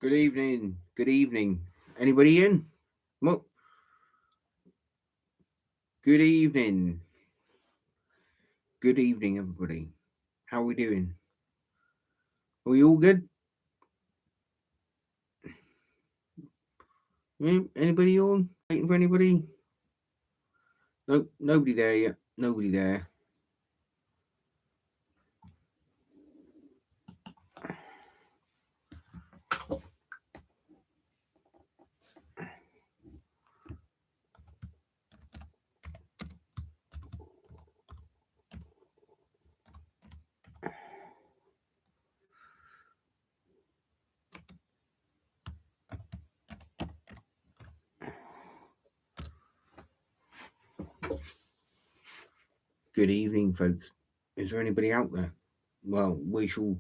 Good evening. Good evening. Anybody in? Well, good evening. Good evening, everybody. How are we doing? Are we all good? Anybody on? Waiting for anybody? No, nobody there yet. Nobody there. Good evening, folks. Is there anybody out there? Well, we shall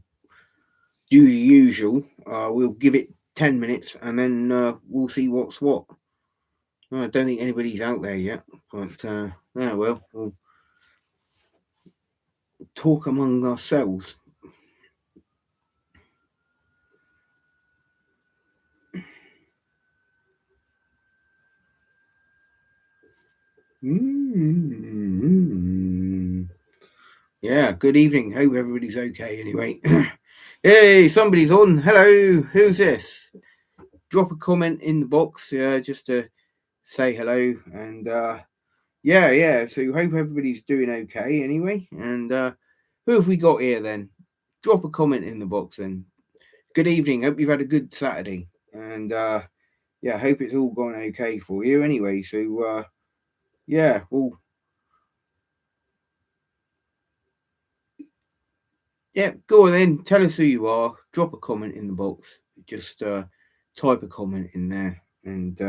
do the usual. We'll give it 10 minutes and then we'll see what's what. I don't think anybody's out there yet, but yeah, well, we'll talk among ourselves. Yeah, good evening. Hope everybody's okay anyway. Hey, somebody's on. Hello, who's this? Drop a comment in the box just to say hello. And yeah, so hope everybody's doing okay anyway. And who have we got here then? Drop a comment in the box then. Good evening. Hope you've had a good Saturday. And yeah, hope it's all gone okay for you anyway. So yeah, well, yeah, go on then. Tell us who you are. Drop a comment in the box. Just type a comment in there, and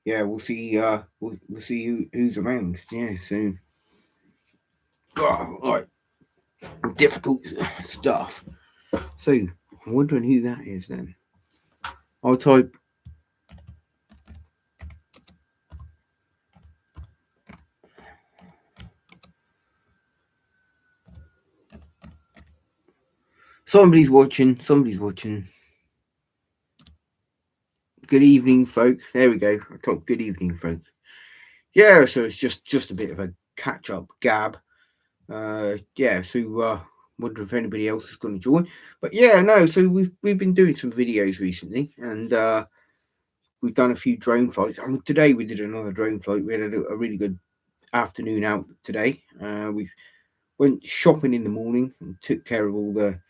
yeah, we'll see. We'll see who's around. Yeah, so right, difficult stuff. So I'm wondering who that is then. I'll type. Somebody's watching. Somebody's watching. Good evening, folks. There we go. I typed good evening, folks. Yeah, so it's just a bit of a catch up gab. Yeah, so wonder if anybody else is going to join. But yeah, no. So we've been doing some videos recently, and we've done a few drone flights. I mean, today we did another drone flight. We had a really good afternoon out today. We went shopping in the morning and took care of all the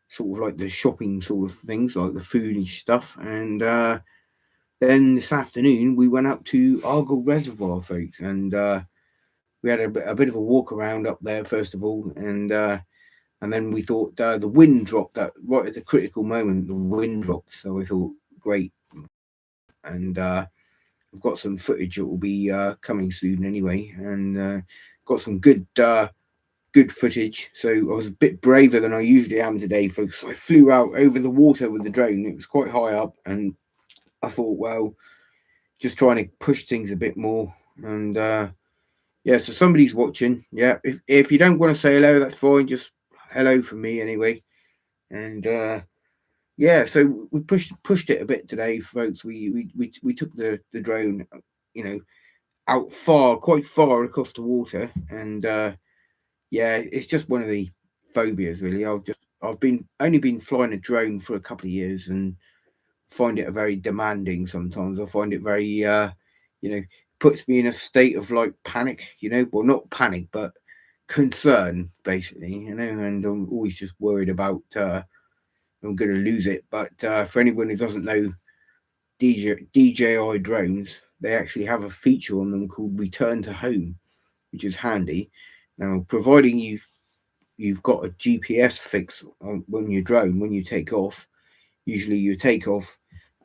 sort of like the shopping sort of things, like the food and stuff. And then this afternoon we went up to Argyle Reservoir, folks, and we had a bit of a walk around up there first of all, and then we thought the wind dropped that right at the critical moment. The wind dropped, so we thought great, and we've got some footage that will be coming soon anyway, and got some good footage. So I was a bit braver than I usually am today, folks. I flew out over the water with the drone. It was quite high up, and I thought, well, just trying to push things a bit more, and yeah. So somebody's watching. Yeah, if you don't want to say hello, that's fine. Just hello from me anyway, and yeah, so we pushed it a bit today, folks. We took the drone, you know, out quite far across the water, and yeah, it's just one of the phobias really. I've been only been flying a drone for a couple of years, and find it a very demanding. Sometimes I find it very, you know, puts me in a state of like panic. Well, not panic, but concern basically. And I'm always just worried about. I'm going to lose it. But for anyone who doesn't know DJI drones, they actually have a feature on them called Return to Home, which is handy. Now, providing you've got a GPS fix on your drone when you take off, usually you take off,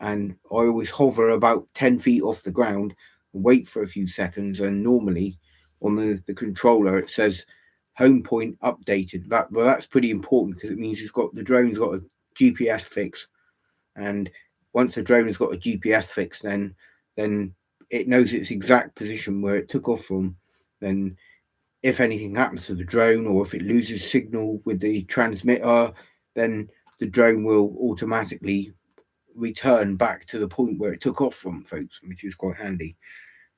and I always hover about 10 feet off the ground, wait for a few seconds, and normally on the controller it says home point updated. That's pretty important because it means the drone's got a GPS fix, and once the drone has got a GPS fix, then it knows its exact position where it took off from. Then if anything happens to the drone, or if it loses signal with the transmitter, then the drone will automatically return back to the point where it took off from, folks, which is quite handy.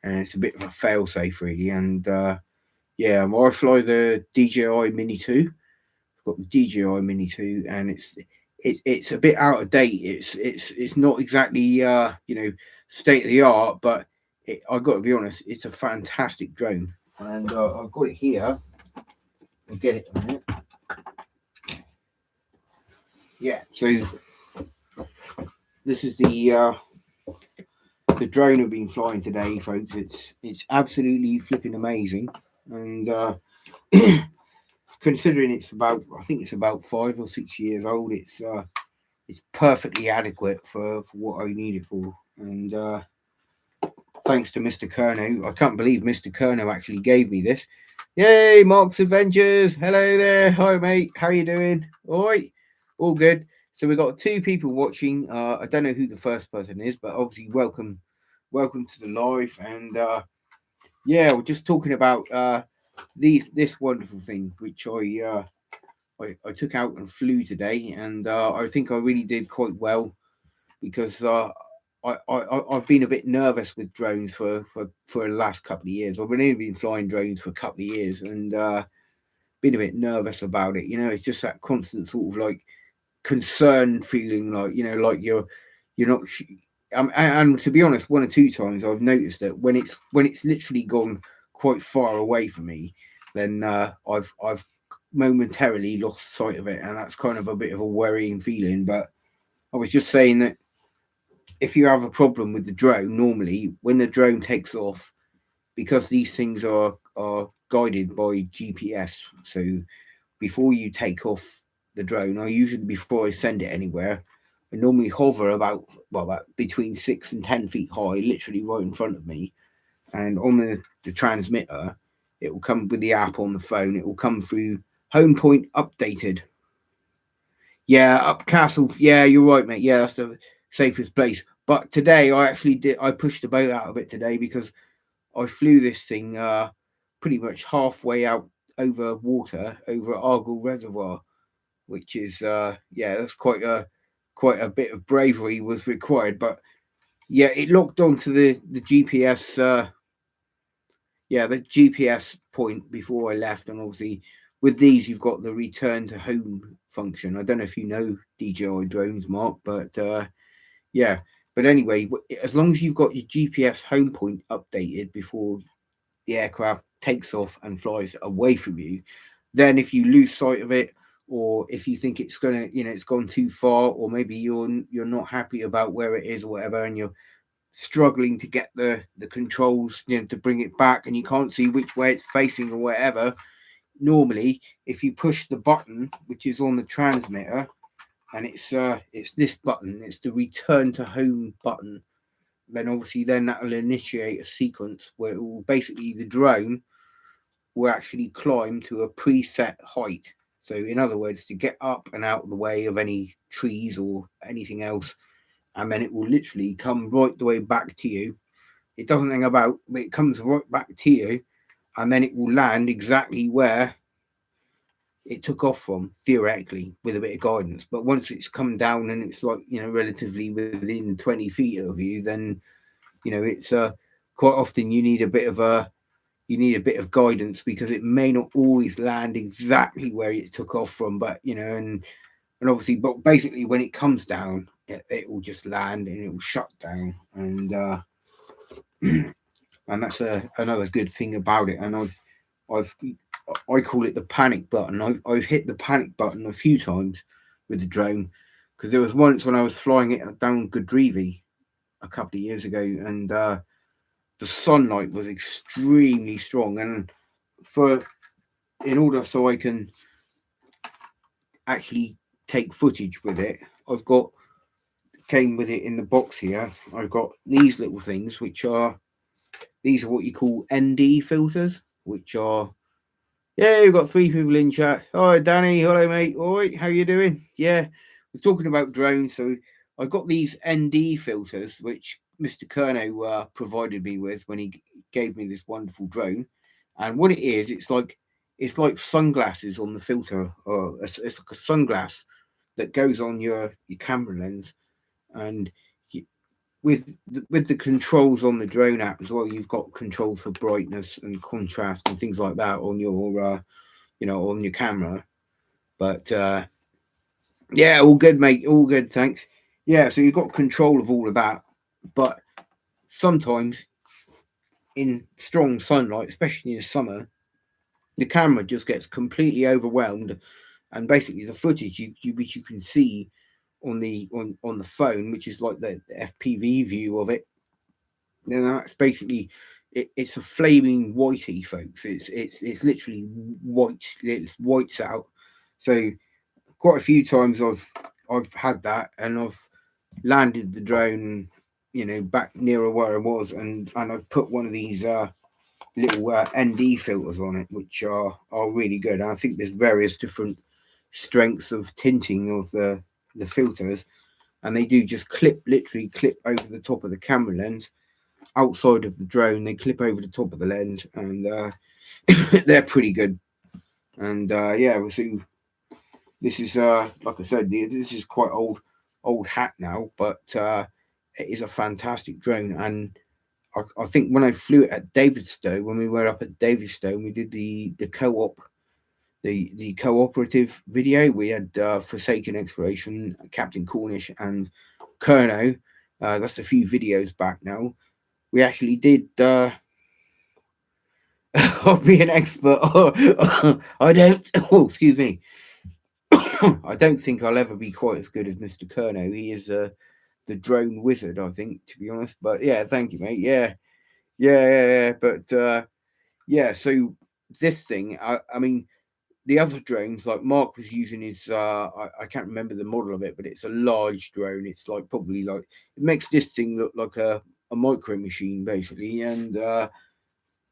And it's a bit of a fail safe, really. And yeah, I fly the DJI Mini 2. I've got the DJI Mini 2, and it's a bit out of date. It's not exactly state of the art, but I got to be honest, it's a fantastic drone, and I've got it here. I'll get it in a minute. Yeah, so this is the drone I've been flying today, folks. It's absolutely flipping amazing, and considering I think it's about 5 or 6 years old. It's perfectly adequate for what I need it for, and thanks to Mr. Kerno. I can't believe Mr. Kerno actually gave me this. Yay, Mark's Adventures. Hello there. Hi, mate. How you doing? All right. All good. So we've got 2 people watching. I don't know who the first person is, but obviously welcome to the live. And yeah, we're just talking about this wonderful thing, which I took out and flew today, and I think I really did quite well because I've been a bit nervous with drones for the last couple of years. I've only been flying drones for a couple of years, and been a bit nervous about it. It's just that constant sort of like concerned feeling, like like you're not. And to be honest, 1 or 2 times I've noticed that when it's literally gone quite far away from me, then I've momentarily lost sight of it, and that's kind of a bit of a worrying feeling. But I was just saying that if you have a problem with the drone, normally when the drone takes off, because these things are guided by GPS, so before you take off the drone, I usually, before I send it anywhere, I normally hover about between 6 and 10 feet high, literally right in front of me, and on the transmitter, it will come with the app on the phone. It will come through home point updated. Yeah, up Castle. Yeah, you're right, mate. Yeah, that's the safest place. But today I actually did. I pushed the boat out a bit today because I flew this thing pretty much halfway out over water over Argyll Reservoir, which is yeah, that's quite a bit of bravery was required. But yeah, it locked onto the GPS. Yeah, the GPS point before I left, and obviously with these you've got the return to home function. I don't know if you know DJI drones, Mark, but yeah. But anyway, as long as you've got your GPS home point updated before the aircraft takes off and flies away from you, then if you lose sight of it, or if you think it's gonna, it's gone too far, or maybe you're not happy about where it is or whatever, and you're struggling to get the controls, to bring it back, and you can't see which way it's facing or whatever. Normally, if you push the button which is on the transmitter, and it's this button, it's the return to home button, then obviously then that will initiate a sequence where it will basically, the drone will actually climb to a preset height. So in other words, to get up and out of the way of any trees or anything else, and then it will literally come right the way back to you. It doesn't hang about, but it comes right back to you, and then it will land exactly where it took off from, theoretically, with a bit of guidance. But once it's come down and it's like, relatively within 20 feet of you, then it's quite often you need a bit of guidance, because it may not always land exactly where it took off from. But and obviously, but basically when it comes down, it will just land and it will shut down, and and that's another good thing about it. And I call it the panic button. I've hit the panic button a few times with the drone, because there was once when I was flying it down Godrevy a couple of years ago, and the sunlight was extremely strong, and in order so I can actually take footage with it, came with it in the box here. I've got these little things, these are what you call ND filters, which are, yeah, we've got 3 people in chat. Hi, Danny. Hello, mate. All right, how you doing? Yeah, we're talking about drones. So I got these ND filters, which Mr. Kerno provided me with when he gave me this wonderful drone. And what it is, it's like sunglasses on the filter, or it's like a sunglass that goes on your camera lens, and with the controls on the drone app as well, you've got controls for brightness and contrast and things like that on your on your camera. But yeah, all good, mate. All good, thanks. Yeah, so you've got control of all of that, but sometimes in strong sunlight, especially in the summer, the camera just gets completely overwhelmed, and basically the footage which you can see on the phone, which is like the FPV view of it, then that's basically it's a flaming whitey, folks. It's literally white. It's whites out. So quite a few times I've had that, and I've landed the drone, back nearer where I was, and I've put one of these little ND filters on it, which are really good. And I think there's various different strengths of tinting of the filters, and they do just literally clip over the top of the camera lens. Outside of the drone, they clip over the top of the lens, and they're pretty good. And yeah, so this is like I said, this is quite old hat now, but it is a fantastic drone. And I think when I flew it at Davidstow, when we were up at Davidstow, and we did the co-op, the cooperative video. We had Forsaken Exploration, Captain Cornish, and Kerno. That's a few videos back now. We actually did. I'll be an expert. I don't. Oh, excuse me. I don't think I'll ever be quite as good as Mr. Kerno. He is the drone wizard, I think, to be honest. But yeah, thank you, mate. Yeah. But yeah, so this thing, I mean, the other drones, like Mark was using his, I can't remember the model of it, but it's a large drone. It's like probably like, it makes this thing look like a micro machine, basically. And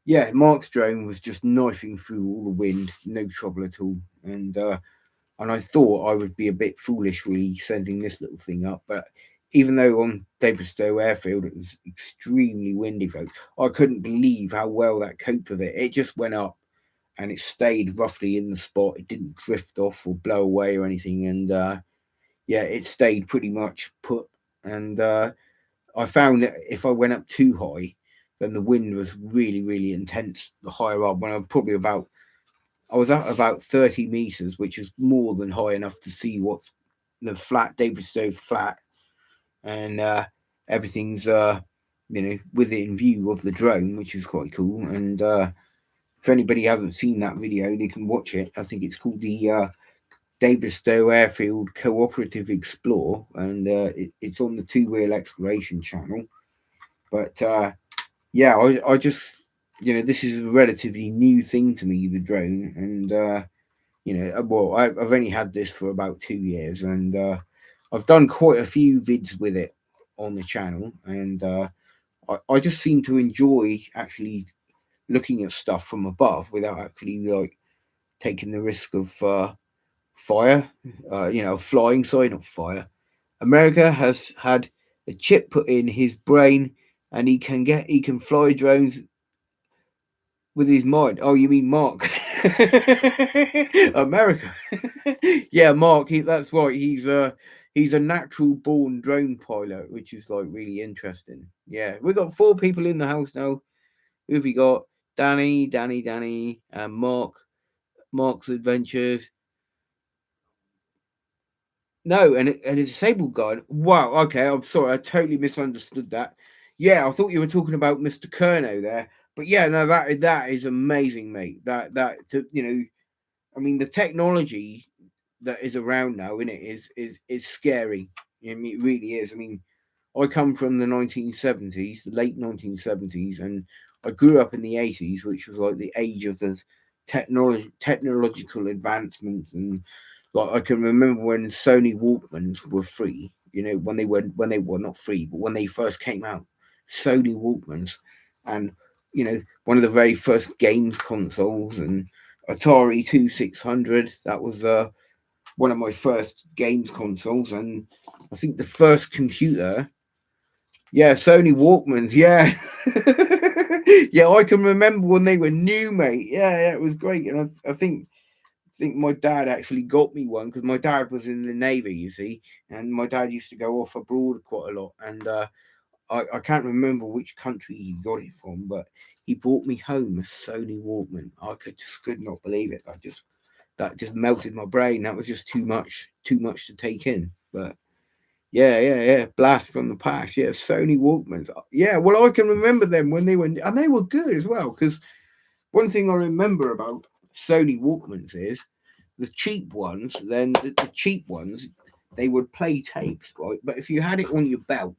yeah, Mark's drone was just knifing through all the wind, no trouble at all. And I thought I would be a bit foolish really sending this little thing up, but even though on Davidstow Airfield it was extremely windy, folks, I couldn't believe how well that coped with it. It just went up and it stayed roughly in the spot. It didn't drift off or blow away or anything, and yeah, it stayed pretty much put. And I found that if I went up too high, then the wind was really intense. The higher up, when I was at about 30 meters, which is more than high enough to see what's the flat Davidstow flat, and everything's within view of the drone, which is quite cool. And if anybody hasn't seen that video, they can watch it. I think it's called the Davidstow Airfield Cooperative Explore, and it's on the Two Wheel Exploration channel. But yeah, I just, this is a relatively new thing to me, the drone, and well, I've only had this for about 2 years, and I've done quite a few vids with it on the channel, and I just seem to enjoy actually looking at stuff from above without actually like taking the risk of fire, flying. Sorry, not fire. America has had a chip put in his brain, and he can fly drones with his mind. Oh, you mean Mark? America. Yeah, Mark. That's right. He's a natural born drone pilot, which is like really interesting. Yeah, we got 4 people in the house now. Who have we got? Danny, and Mark's Adventures. No, and a disabled guy. Wow. Okay, I'm sorry. I totally misunderstood that. Yeah, I thought you were talking about Mr. Kerno there. But yeah, no, that is amazing, mate. I mean, the technology that is around now in it is scary. I mean, it really is. I mean, I come from the 1970s, the late 1970s, and I grew up in the 80s, which was like the age of the technological advancements. And like I can remember when Sony Walkmans were free, when they were not free, but when they first came out, Sony Walkmans, and one of the very first games consoles, and Atari 2600. That was one of my first games consoles, and I think the first computer. Yeah, Sony Walkmans. Yeah, yeah, I can remember when they were new, mate. Yeah, it was great, and I think think my dad actually got me one because my dad was in the navy, you see, and my dad used to go off abroad quite a lot, and I can't remember which country he got it from, but he brought me home a Sony Walkman. I could not believe it. That just melted my brain. That was just too much to take in. But yeah, blast from the past. Yeah, Sony Walkmans. Yeah, well, I can remember them when they were, and they were good as well. Because one thing I remember about Sony Walkmans is the cheap ones. Then the cheap ones, they would play tapes, right? But if you had it on your belt,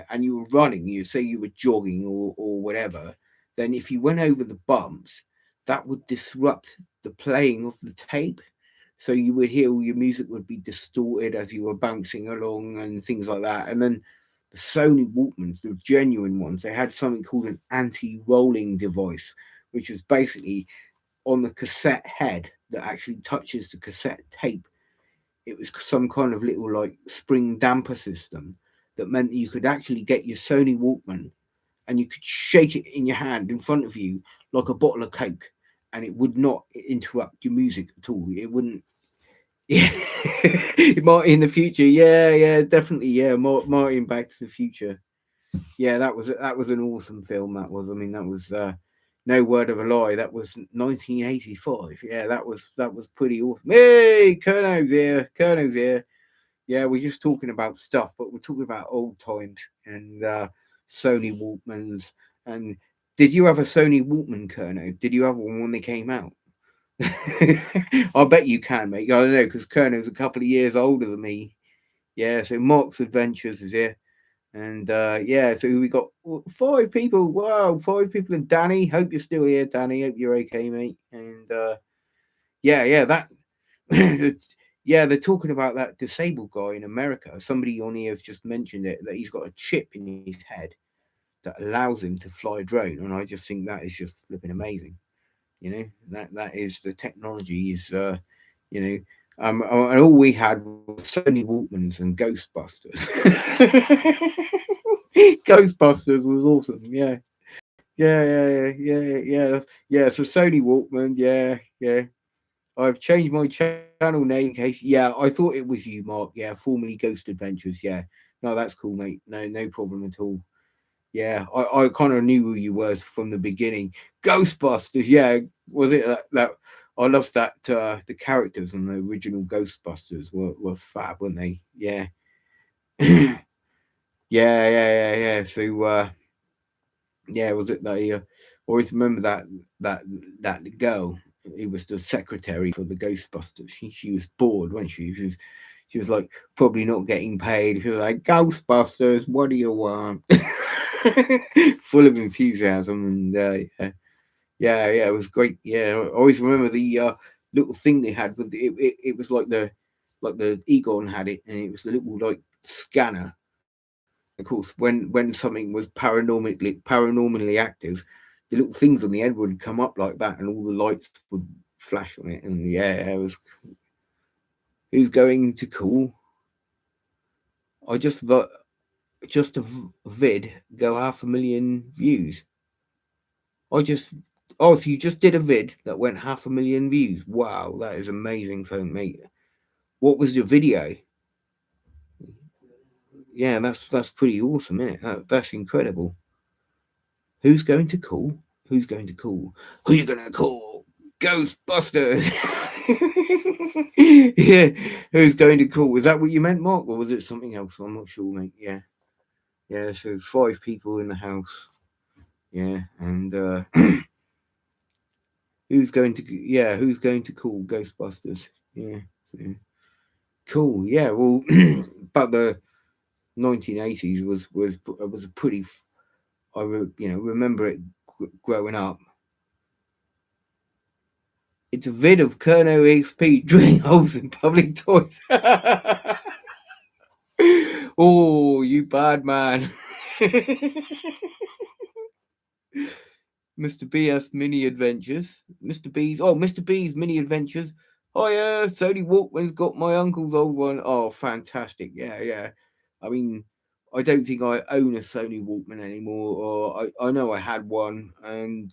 and you were running, you say you were jogging or whatever, then if you went over the bumps, that would disrupt the playing of the tape. So you would hear all your music would be distorted as you were bouncing along and things like that. And then the Sony Walkmans, the genuine ones, they had something called an anti-rolling device, which was basically on the cassette head that actually touches the cassette tape. It was some kind of little like spring damper system that meant that you could actually get your Sony Walkman and you could shake it in your hand in front of you like a bottle of Coke, and it would not interrupt your music at all. It wouldn't. Yeah, Marty in the future. Yeah, definitely. Yeah, Marty in Back to the Future. Yeah, that was an awesome film. That was. I mean, that was. No word of a lie. That was 1985. Yeah, that was pretty awesome. Hey, Kerno's here. Kerno's here. Yeah, we're just talking about stuff, but we're talking about old times and Sony Walkmans. And did you have a Sony Walkman, Kerno? Did you have one when they came out? I bet you can, mate. I don't know because Kerno's a couple of years older than me. Yeah, so Mark's Adventures is here. And yeah, so we got 5 people. Wow, 5 people. And Danny, hope you're still here, Danny. Hope you're okay, mate. And yeah, that yeah, they're talking about that disabled guy in America. Somebody on here has just mentioned it that he's got a chip in his head that allows him to fly a drone, and I just think that is just flipping amazing. That is the technology is you know and all we had was Sony Walkmans and Ghostbusters. Ghostbusters was awesome. Yeah. So Sony Walkman. Yeah. I've changed my channel name in case. Yeah, I thought it was you, Mark. Yeah, formerly Ghost Adventures. Yeah, no, that's cool, mate. No problem at all. Yeah, I kind of knew who you were from the beginning. Ghostbusters. Yeah, was it that I loved that the characters and the original Ghostbusters were fab, weren't they? Yeah, yeah. So yeah, was it that? Always remember that that girl. It was the secretary for the Ghostbusters. She was bored, wasn't she? She was like probably not getting paid. She was like, Ghostbusters, what do you want? Full of enthusiasm and yeah, it was great. Yeah, I always remember the little thing they had with it was like the Egon had it, and it was the little like scanner. Of course, when something was paranormally active, the little things on the end would come up like that, and all the lights would flash on it. And yeah, it was who's going to call? I just a vid go 500,000 views. I just so you just did a vid that went 500,000 views. Wow, that is amazing, phone mate. What was your video? Yeah, that's pretty awesome, isn't it? That's incredible. Who's going to call? Who's going to call? Who you gonna call? Ghostbusters. Yeah, who's going to call? Was that what you meant, Mark, or was it something else? I'm not sure, mate. Yeah. So 5 people in the house. Yeah, and who's going to? Yeah, who's going to call Ghostbusters? Yeah, so, cool. Yeah, well, but the 1980s was a pretty. Remember it growing up. It's a vid of Colonel XP drilling holes in public toilets. Oh, you bad man. Mr. BS Mini Adventures. Mr. B's Mini Adventures. Oh yeah, Sony Walkman's got my uncle's old one. Oh, fantastic. Yeah. I mean, I don't think I own a Sony Walkman anymore, or I know I had one, and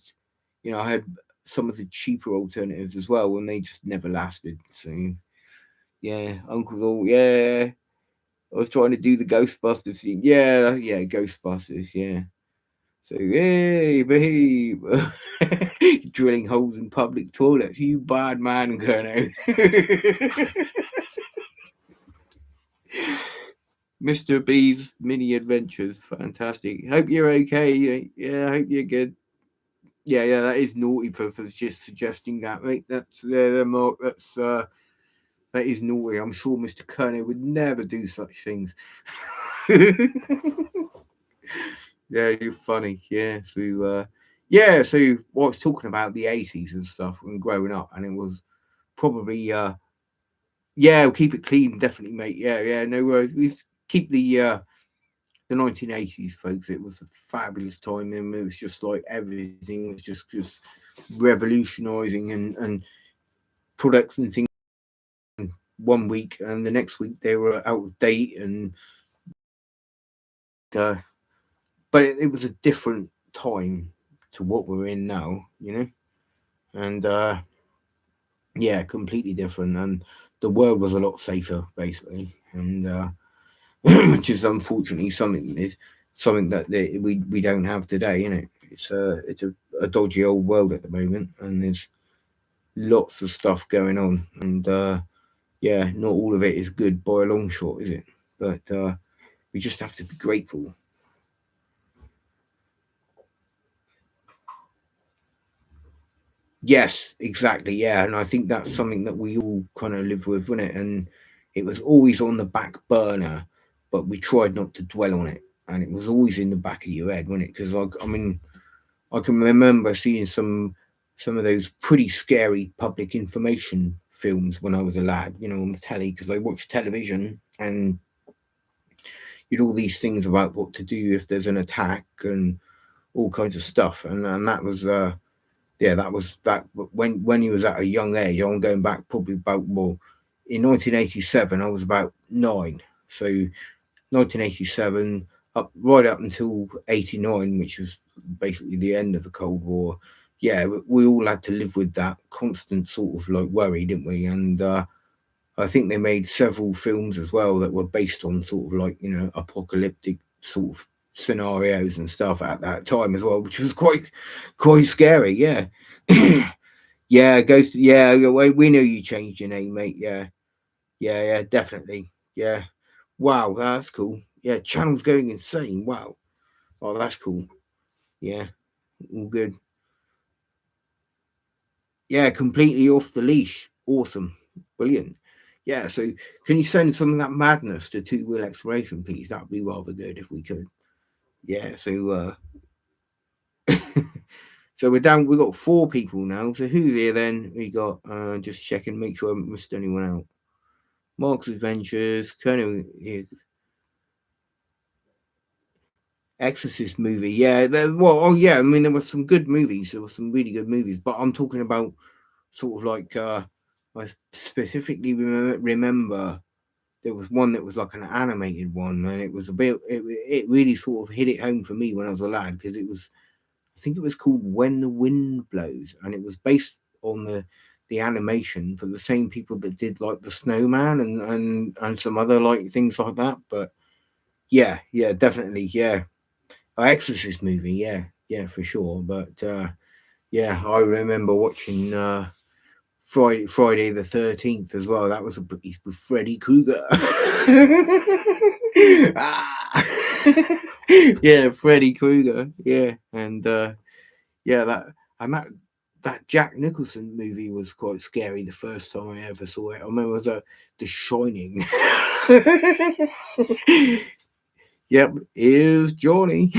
I had some of the cheaper alternatives as well, and they just never lasted. So yeah, Uncle All, yeah. I was trying to do the Ghostbusters thing. Yeah, yeah, Ghostbusters, yeah. So, hey, babe. Drilling holes in public toilets. You bad man, Colonel. Mr. B's mini adventures. Fantastic. Hope you're okay. Yeah, I hope you're good. Yeah, yeah, that is naughty for just suggesting that, mate. That's Mark. That is naughty. I'm sure Mr. Colonel would never do such things. Yeah, you're funny. Yeah, so yeah, so what I was talking about the 80s and stuff when growing up, and it was probably yeah, we'll keep it clean, definitely, mate. Yeah, yeah, no worries. We keep the 1980s, folks. It was a fabulous time, and it was just like everything was just revolutionising, and products and things. One week, and the next week they were out of date, and uh, but it was a different time to what we're in now, you know, and yeah, completely different, and the world was a lot safer, basically, and which is unfortunately something that we don't have today, you know. It's a dodgy old world at the moment, and there's lots of stuff going on, and yeah, not all of it is good by a long shot, is it? But we just have to be grateful. Yes, exactly. Yeah, and I think that's something that we all kind of live with, wasn't it? And it was always on the back burner, but we tried not to dwell on it, and it was always in the back of your head, wasn't it? Because I mean, I can remember seeing some of those pretty scary public information films when I was a lad, you know, on the telly because I watched television, and you'd all these things about what to do if there's an attack and all kinds of stuff, and that was yeah, that was that when you was at a young age. I'm going back probably about, well, in 1987 I was about 9, so 1987 up right up until 89, which was basically the end of the Cold War. Yeah, we all had to live with that constant sort of like worry, didn't we? And I think they made several films as well that were based on sort of like, you know, apocalyptic sort of scenarios and stuff at that time as well, which was quite scary. Yeah. Yeah, Ghost. Yeah, we know you changed your name, mate. Yeah, yeah, yeah, definitely. Yeah. Wow, that's cool. Yeah, channel's going insane. Wow. Oh, that's cool. Yeah, all good. Yeah, completely off the leash. Awesome. Brilliant. Yeah, so can you send some of that madness to Two Wheel Exploration, please? That would be rather good if we could. Yeah, so so we're down, we've got 4 people now. So who's here then? We got just checking, make sure I haven't missed anyone out. Mark's Adventures, Colonel Exorcist movie. Yeah, well, oh yeah, I mean there were some good movies. There were some really good movies, but I'm talking about sort of like I specifically remember there was one that was like an animated one, and it was a bit. It really sort of hit it home for me when I was a lad because it was. I think it was called When the Wind Blows, and it was based on the animation for the same people that did like the Snowman and some other like things like that. But yeah, yeah, definitely, yeah. Exorcist movie, yeah, yeah, for sure. But yeah, I remember watching Friday the 13th as well. That was a piece with Freddy Krueger. Ah. Yeah, Freddy Krueger. Yeah, and yeah, that Jack Nicholson movie was quite scary the first time I ever saw it. I remember it was The Shining. Yep, here's Johnny.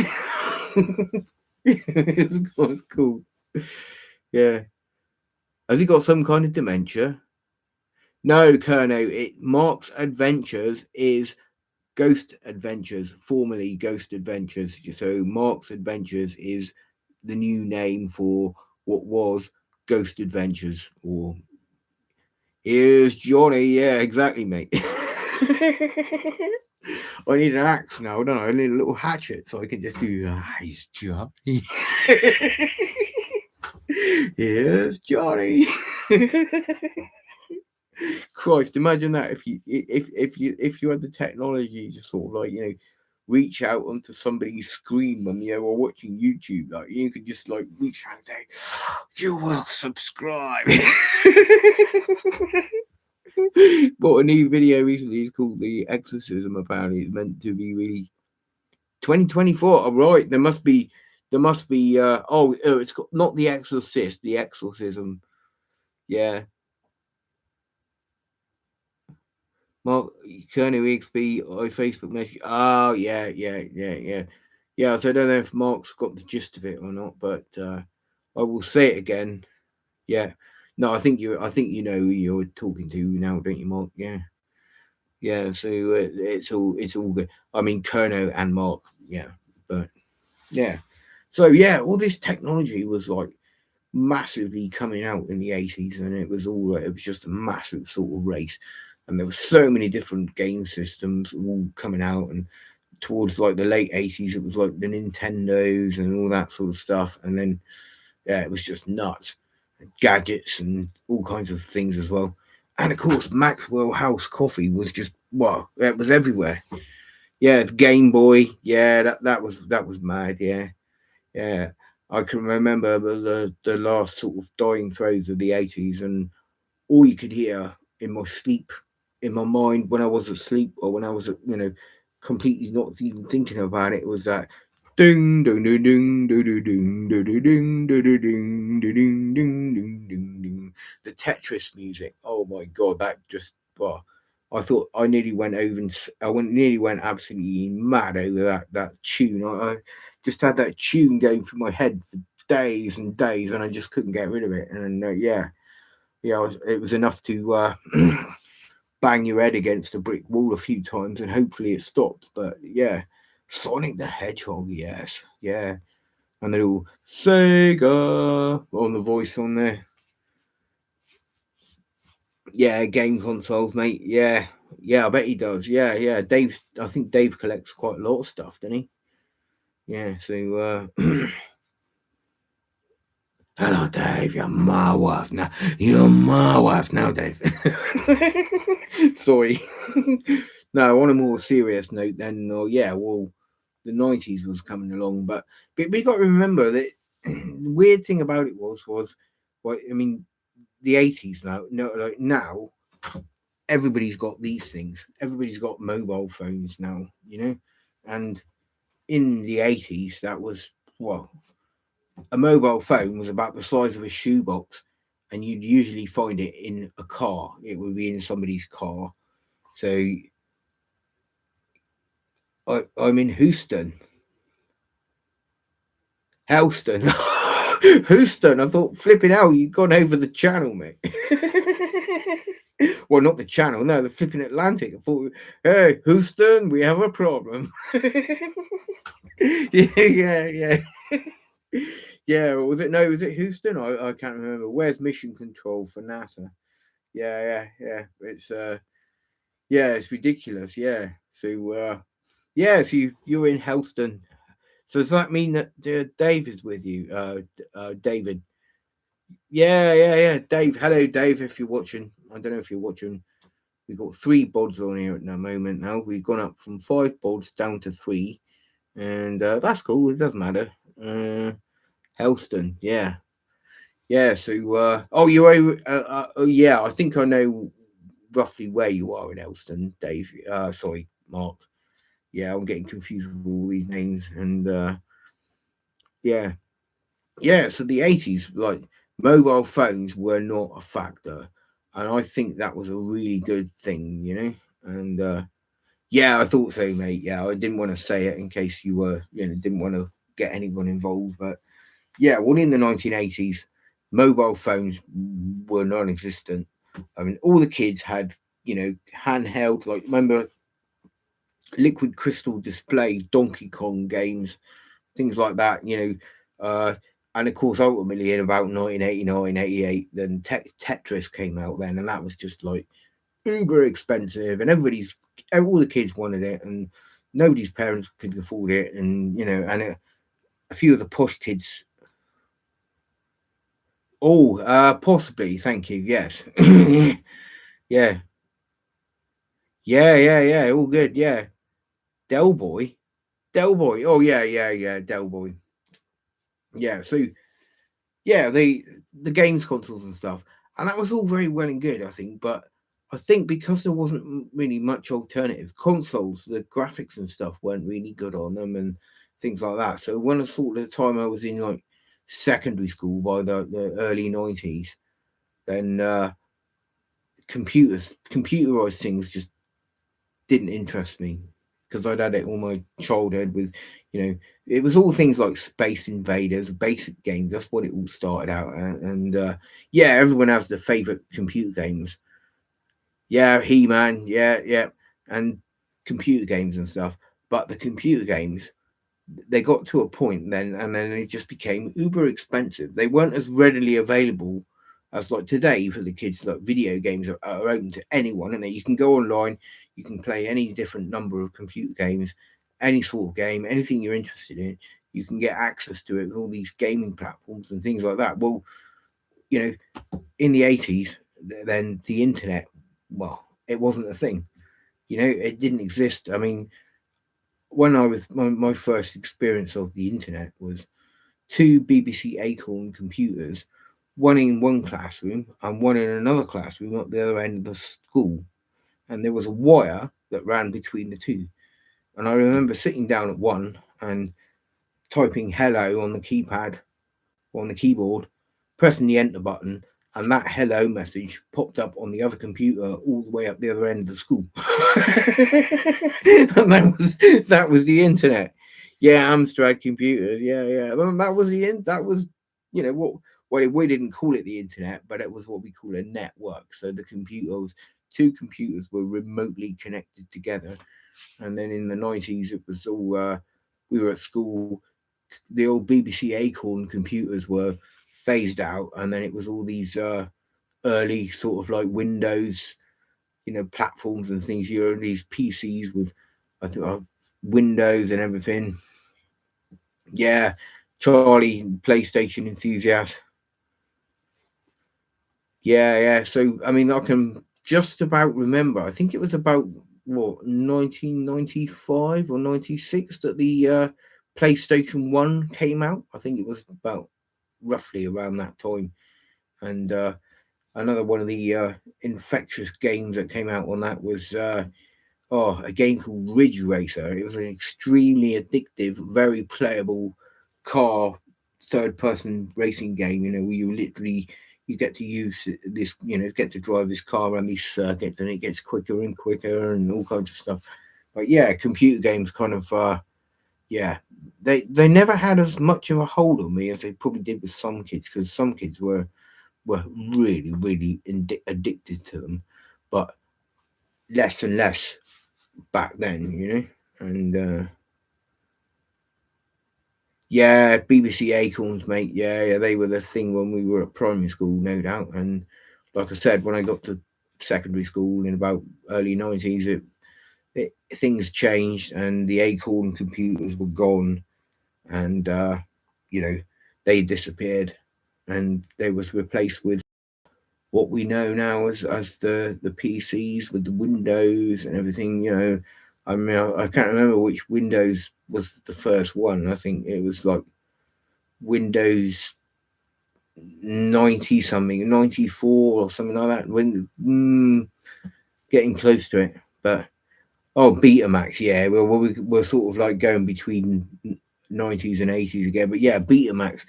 It's cool. Yeah. Has he got some kind of dementia? No, Kerno. Mark's Adventures is Ghost Adventures, formerly Ghost Adventures. So Mark's Adventures is the new name for what was Ghost Adventures. Or here's Johnny. Yeah, exactly, mate. I need an axe now, don't I? I need a little hatchet so I can just do he's Johnny. Here's Johnny. Christ, imagine that if you had the technology to sort of like reach out onto somebody's screen when we're watching YouTube, like you could just like reach out and say, "You will subscribe." But a new video recently is called "The Exorcism." Apparently, it's meant to be really 2024. All right, there must be. It's got, not The Exorcist, The Exorcism. Yeah, Mark Colonel EXP on Facebook message. Oh yeah. So I don't know if Mark's got the gist of it or not, but I will say it again. Yeah. No, I think you know who you're talking to now, don't you, Mark? Yeah. Yeah. So it's all good. I mean, Kerno and Mark. Yeah. But yeah. So yeah, all this technology was like massively coming out in the 80s, and it was just a massive sort of race, and there were so many different game systems all coming out. And towards like the late 80s, it was like the Nintendos and all that sort of stuff, and then yeah, it was just nuts, gadgets and all kinds of things as well. And of course, Maxwell House coffee was just, well, it was everywhere. Yeah, the Game Boy, yeah, that was mad. Yeah, yeah, I can remember the last sort of dying throes of the 80s, and all you could hear in my sleep, in my mind when I was asleep, or when I was, completely not even thinking about it, was that ding ding ding ding ding ding ding ding ding ding ding ding ding ding ding, the Tetris music. Oh my god, that just, well, I thought I nearly went over and nearly went absolutely mad over that tune. I just had that tune going through my head for days and days, and I just couldn't get rid of it. And yeah, it was enough to bang your head against a brick wall a few times, and hopefully it stopped. But yeah, Sonic the Hedgehog, yes, yeah, and the little Sega on the voice on there. Yeah, game consoles, mate. Yeah, I bet he does. Yeah. Dave, I think Dave collects quite a lot of stuff, doesn't he? Yeah. So, hello, Dave. You're my wife now. You're my wife now, Dave. Sorry. No, on a more serious note, then, yeah, well, the 90s was coming along, but we got to remember that the weird thing about it was, well, I mean, the 80s now, no, like now, everybody's got these things. Everybody's got mobile phones now. And in the 80s, that was, well, a mobile phone was about the size of a shoebox, and you'd usually find it in a car. It would be in somebody's car. So I'm in Houston. Houston. I thought, flipping hell, you've gone over the channel, mate. Well, not the channel, no, the flipping Atlantic. I thought, hey, Houston, we have a problem. Yeah. Yeah, was it? No, was it Houston? I can't remember. Where's mission control for NASA? Yeah. It's ridiculous. Yeah. So so you're in Houston. So does that mean that Dave is with you, David? Yeah. Dave, hello, Dave. If you're watching, I don't know if you're watching. We've got 3 bods on here at the moment now. We've gone up from 5 bods down to 3, and that's cool. It doesn't matter. Helston, yeah. So, you're over. Yeah, I think I know roughly where you are in Elston, Dave. Sorry, Mark. Yeah, I'm getting confused with all these names, and yeah, So the 80s, like, mobile phones were not a factor, and I think that was a really good thing. And yeah, I thought so, mate. Yeah, I didn't want to say it in case you were, didn't want to get anyone involved, but yeah, well, in the 1980s, mobile phones were non-existent. I mean, all the kids had, handheld, like, remember liquid crystal display, Donkey Kong games, things like that. And of course, ultimately in about 1989, 88, then Tetris came out then, and that was just like uber expensive, and all the kids wanted it, and nobody's parents could afford it, and a few of the posh kids. Oh, possibly. Thank you. Yes. Yeah. Yeah. Yeah. Yeah. All good. Yeah. Del Boy. Del Boy. Oh yeah. Yeah. Yeah. Del Boy. Yeah. So yeah, the games consoles and stuff, and that was all very well and good, I think. But I think because there wasn't really much alternatives, consoles, the graphics and stuff weren't really good on them, and things like that. So when I sort of the time I was in like secondary school by the early 90s, then computerized things just didn't interest me because I'd had it all my childhood with, it was all things like Space Invaders, basic games. That's what it all started out. And yeah, everyone has their favorite computer games. Yeah, He Man. Yeah, yeah, and computer games and stuff. But the computer games, they got to a point then, and then they just became uber expensive. They weren't as readily available as like today for the kids. Like video games are open to anyone, and that you can go online, you can play any different number of computer games, any sort of game, anything you're interested in. You can get access to it with all these gaming platforms and things like that. Well, you in the 80s, then the internet, well, it wasn't a thing. It didn't exist. I mean, when I was my first experience of the internet was two BBC Acorn computers, one in one classroom and one in another classroom at the other end of the school. And there was a wire that ran between the two. And I remember sitting down at one and typing hello on the keypad, on the keyboard, pressing the enter button, and that hello message popped up on the other computer all the way up the other end of the school. And that was the internet. Yeah, Amstrad computers. Yeah, yeah. Well, that was that was what we didn't call it the internet, but it was what we call a network. So the computers, two computers were remotely connected together. And then in the 90s, it was all we were at school. The old BBC Acorn computers were phased out, and then it was all these early sort of like Windows, platforms and things. These PCs with, I think, Windows and everything. Yeah, Charlie, PlayStation enthusiast. Yeah, yeah. So I mean, I can just about remember. I think it was about what 1995 or 96 that the PlayStation One came out. I think it was about roughly around that time. And another one of the infectious games that came out on that was a game called Ridge Racer. It was an extremely addictive, very playable car third-person racing game. Where you get to use this, get to drive this car around these circuits, and it gets quicker and quicker, and all kinds of stuff. But yeah, computer games kind of yeah, they never had as much of a hold on me as they probably did with some kids, because some kids were really, really addicted to them, but less and less back then. And yeah, BBC Acorns, mate. Yeah, yeah, they were the thing when we were at primary school, no doubt. And like I said, when I got to secondary school in about early 90s, things changed, and the Acorn computers were gone, and you know they disappeared, and they was replaced with what we know now as the PCs with the Windows and everything. I mean, I can't remember which Windows was the first one. I think it was like Windows 90 something, 94 or something like that. When getting close to it, but Betamax, yeah. Well, we're sort of like going between 90s and 80s again, but yeah, Betamax.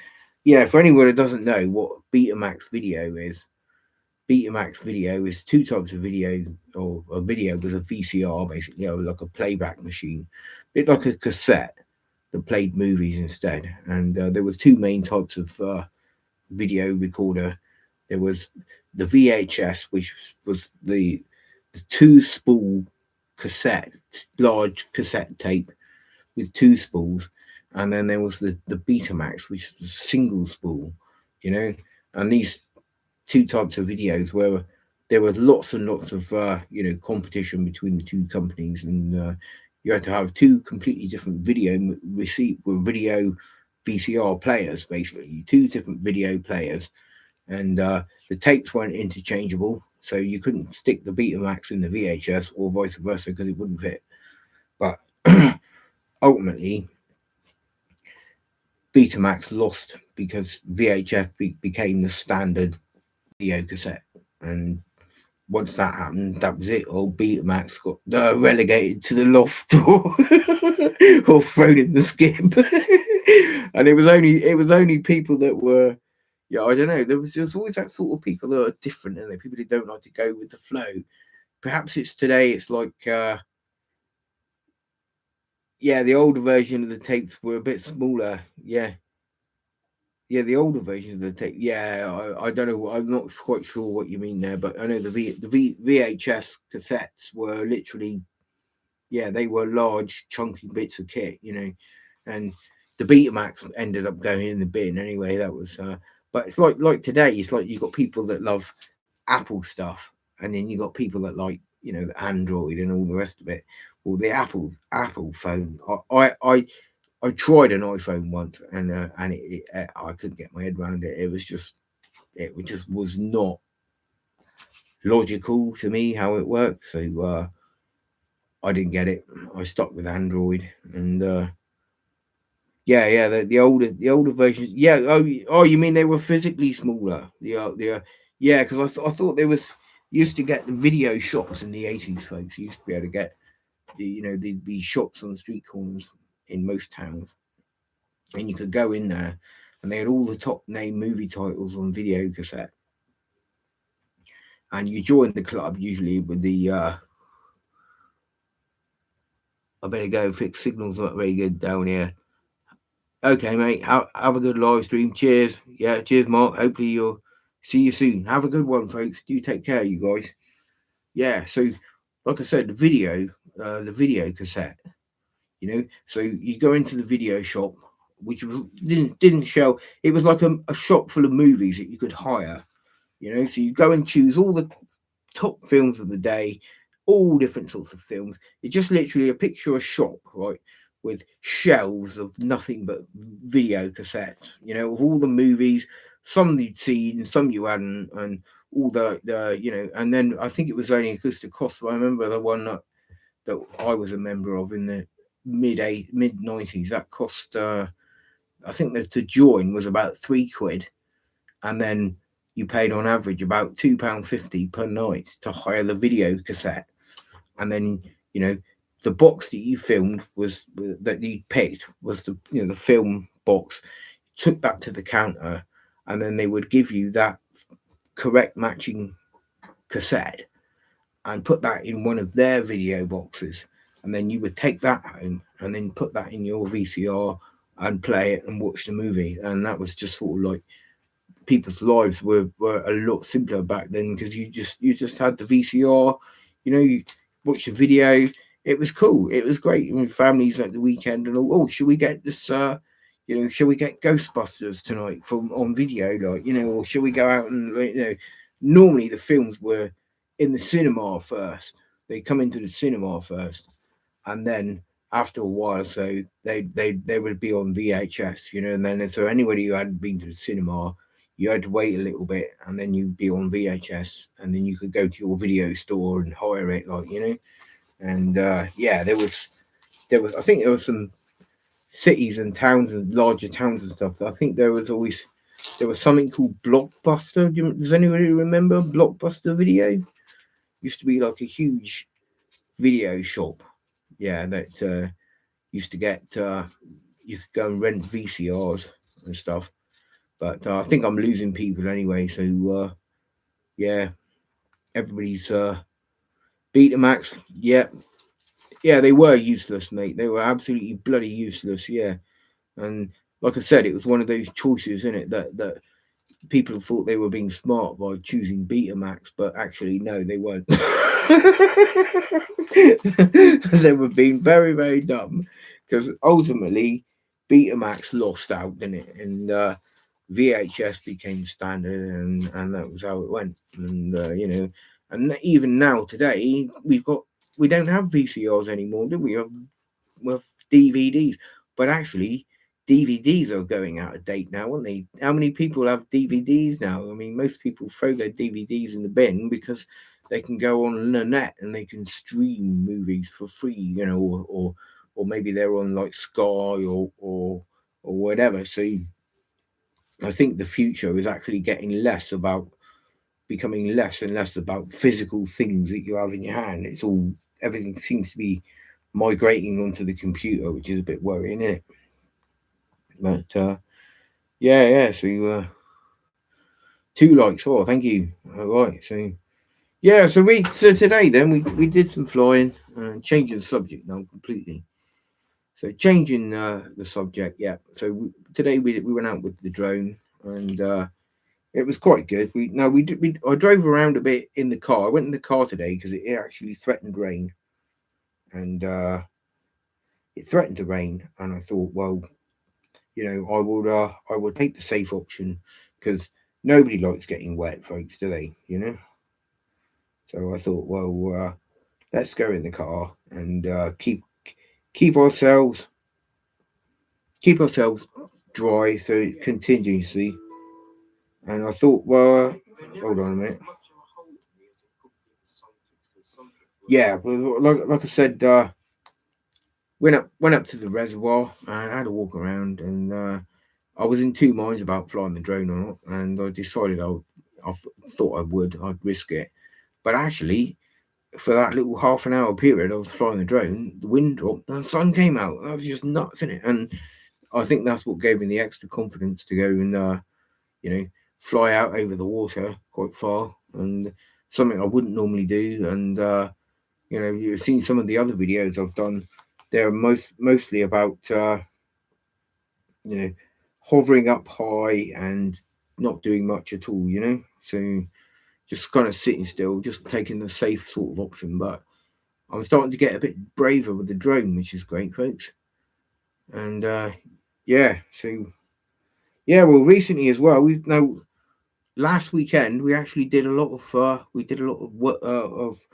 Yeah, for anyone that doesn't know what Betamax video is, Betamax video is two types of video, or a video with a VCR, basically, like a playback machine, a bit like a cassette that played movies instead. And there was two main types of video recorder. There was the VHS, which was the two spool cassette, large cassette tape with two spools, and then there was the Betamax, which was single spool, and these two types of videos where there was lots and lots of competition between the two companies, and you had to have two completely different video VCR players, basically two different video players, and the tapes weren't interchangeable, so you couldn't stick the Betamax in the VHS or vice versa because it wouldn't fit. But ultimately, Betamax lost because VHF became the standard video cassette, and once that happened, that was it. Old Betamax got relegated to the loft or thrown in the skip. And it was only people that were, yeah, I don't know. There was always that sort of people that are different, and people who don't like to go with the flow. Perhaps it's today. It's like, yeah, the older version of the tapes were a bit smaller. Yeah, yeah, the older versions of the tape. Yeah, I don't know. I'm not quite sure what you mean there, but I know VHS cassettes were literally, yeah, they were large, chunky bits of kit, and the Betamax ended up going in the bin anyway. That was, but it's like today. It's like you've got people that love Apple stuff, and then you got people that like Android and all the rest of it. Well, the Apple phone, I tried an iPhone once, and I couldn't get my head around it. It just was not logical to me how it worked. So I didn't get it. I stuck with Android, and yeah, the older versions. Yeah. Oh, you mean they were physically smaller? Yeah, because I thought there was used to get the video shops in the 80s, folks. You used to be able to get the shops on the street corners in most towns, and you could go in there, and they had all the top name movie titles on video cassette, and you joined the club usually with the I better go fix signals not very good down here. Okay, mate, have a good live stream. Cheers. Yeah, cheers, Mark. Hopefully you'll see you soon. Have a good one, folks. Do take care, you guys. Yeah, so like I said, the video cassette, so you go into the video shop, which didn't show. It was like a shop full of movies that you could hire. So you go and choose all the top films of the day, all different sorts of films. It's just literally a picture of a shop, right, with shelves of nothing but video cassettes, of all the movies, some you'd seen, some you hadn't, and all and then I think it was only because the cost. I remember the one that I was a member of in the mid 90s. That cost, I think that to join was about £3, and then you paid on average about £2.50 per night to hire the video cassette, and then the box that you filmed that you picked was the film box. Took that to the counter, and then they would give you that correct matching cassette and put that in one of their video boxes, and then you would take that home and then put that in your VCR and play it and watch the movie. And that was just sort of like people's lives were a lot simpler back then, because you just had the VCR, you watch the video. It was cool. It was great. I mean, families at the weekend and all. Oh, should we get this? Should we get Ghostbusters tonight from on video? Or should we go out and Normally the films were in the cinema first. They come into the cinema first, and then after a while, so they would be on VHS. And then so anybody who hadn't been to the cinema, you had to wait a little bit, and then you'd be on VHS, and then you could go to your video store and hire it, And yeah, there was. I think there was some cities and towns and larger towns and stuff. I think there was something called Blockbuster. Does anybody remember Blockbuster Video? Used to be like a huge video shop. Yeah, that used to get. You could go and rent VCRs and stuff. But I think I'm losing people anyway. So yeah, everybody's Betamax. Yeah, they were useless, mate. They were absolutely bloody useless. Yeah, and like I said, it was one of those choices in it that people thought they were being smart by choosing Betamax, but actually no, they weren't. They were being very, very dumb, because ultimately Betamax lost out, didn't it? And VHS became standard, and that was how it went. And and even now today we don't have VCRs anymore, do we? We have DVDs, but actually DVDs are going out of date now, aren't they? How many people have DVDs now? I mean, most people throw their DVDs in the bin because they can go on the net and they can stream movies for free, or maybe they're on like Sky or whatever. So I think the future is actually getting less about becoming less and less about physical things that you have in your hand. It's all everything seems to be migrating onto the computer, which is a bit worrying, isn't it? But yeah. So 2 likes. Oh, thank you. All right. So yeah. So today then we did some flying, changing the subject now completely. So changing the subject. Yeah. So today we went out with the drone and. It was quite good. I drove around a bit in the car. I went in the car today because it actually threatened rain, and it threatened to rain. And I thought, well, I would take the safe option because nobody likes getting wet, folks, do they? So I thought, well, let's go in the car and keep ourselves keep ourselves dry so it continuously. And I thought, well, hold on a minute. Yeah, well, like I said, went up to the reservoir and had a walk around, and I was in two minds about flying the drone or not, and I decided I thought I'd risk it, but actually. For that little half an hour period I was flying the drone, the wind dropped and the sun came out. That was just nuts, in it? And I think that's what gave me the extra confidence to go and you know fly out over the water quite far, and something I wouldn't normally do. And you've seen some of the other videos I've done. They're mostly about you know hovering up high and not doing much at all. So just kind of sitting still, just taking the safe sort of option. But I'm starting to get a bit braver with the drone, which is great, folks. And yeah, so yeah, well, recently as well, we've now last weekend we actually did a lot of of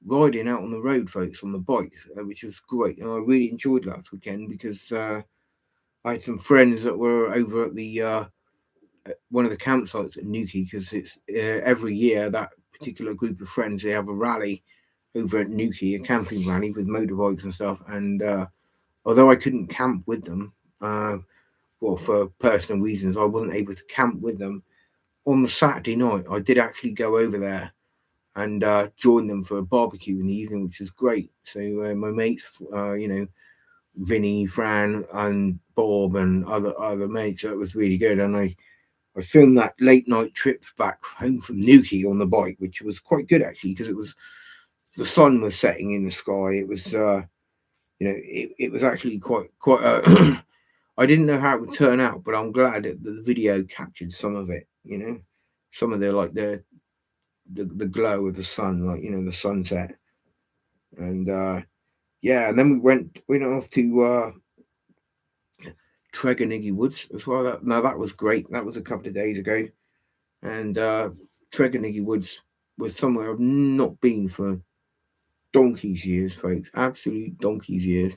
riding out on the road, folks, on the bikes, which was great, and I really enjoyed last weekend because I had some friends that were over at the one of the campsites at Newquay because it's every year that particular group of friends they have a rally over at Newquay, a camping rally with motorbikes and stuff. And although I couldn't camp with them, well, for personal reasons, I wasn't able to camp with them. On the Saturday night, I did actually go over there and join them for a barbecue in the evening, which was great. So my mates, Vinny, Fran, and Bob, and other mates, that was really good. And I filmed that late night trip back home from Newquay on the bike, which was quite good actually because the sun was setting in the sky. It was it was actually quite I didn't know how it would turn out, but I'm glad that the video captured some of it. Some of the glow of the sun, like the sunset. And yeah, and then we went off to Tregoniggy Woods as well. That was great. That was a couple of days ago. And Tregoniggy Woods was somewhere I've not been for donkey's years, folks. Absolute donkey's years.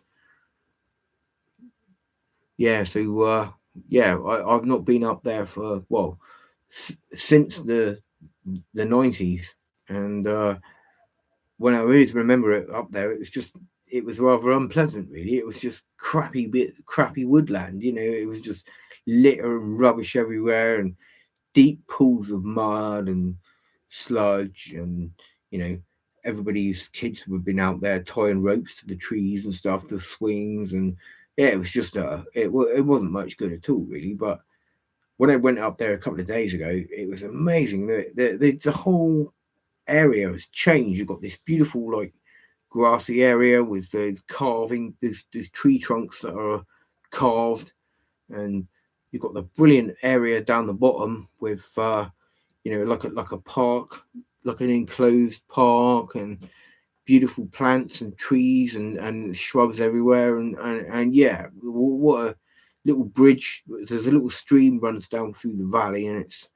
Yeah, so I've not been up there for since the 90s, and when I always remember it up there, it was rather unpleasant. Really, it was just crappy woodland. It was just litter and rubbish everywhere, and deep pools of mud and sludge, and everybody's kids would have been out there tying ropes to the trees and stuff, the swings, and yeah, it was just it wasn't much good at all, really. But when I went up there a couple of days ago, it was amazing. The whole area has changed. You've got this beautiful grassy area with the carving, there's tree trunks that are carved, and you've got the brilliant area down the bottom with like a park, like an enclosed park, and beautiful plants and trees and shrubs everywhere, and yeah, what a little bridge. There's a little stream runs down through the valley, and it's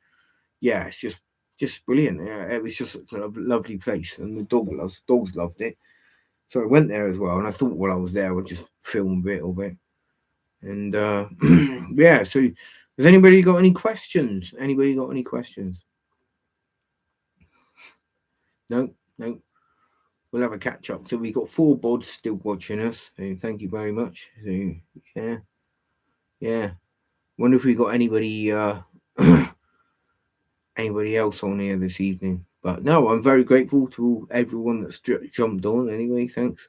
just brilliant. Yeah, it was just such a lovely place, and the dogs loved it. So I went there as well, and I thought while I was there, I would just film a bit of it. And yeah, so has anybody got any questions? Anybody got any questions? No, no. We'll have a catch up. So we got 4 bods still watching us. So thank you very much. So yeah, yeah. Wonder if we got anybody anybody else on here this evening. But no, I'm very grateful to everyone that's jumped on. Anyway, thanks.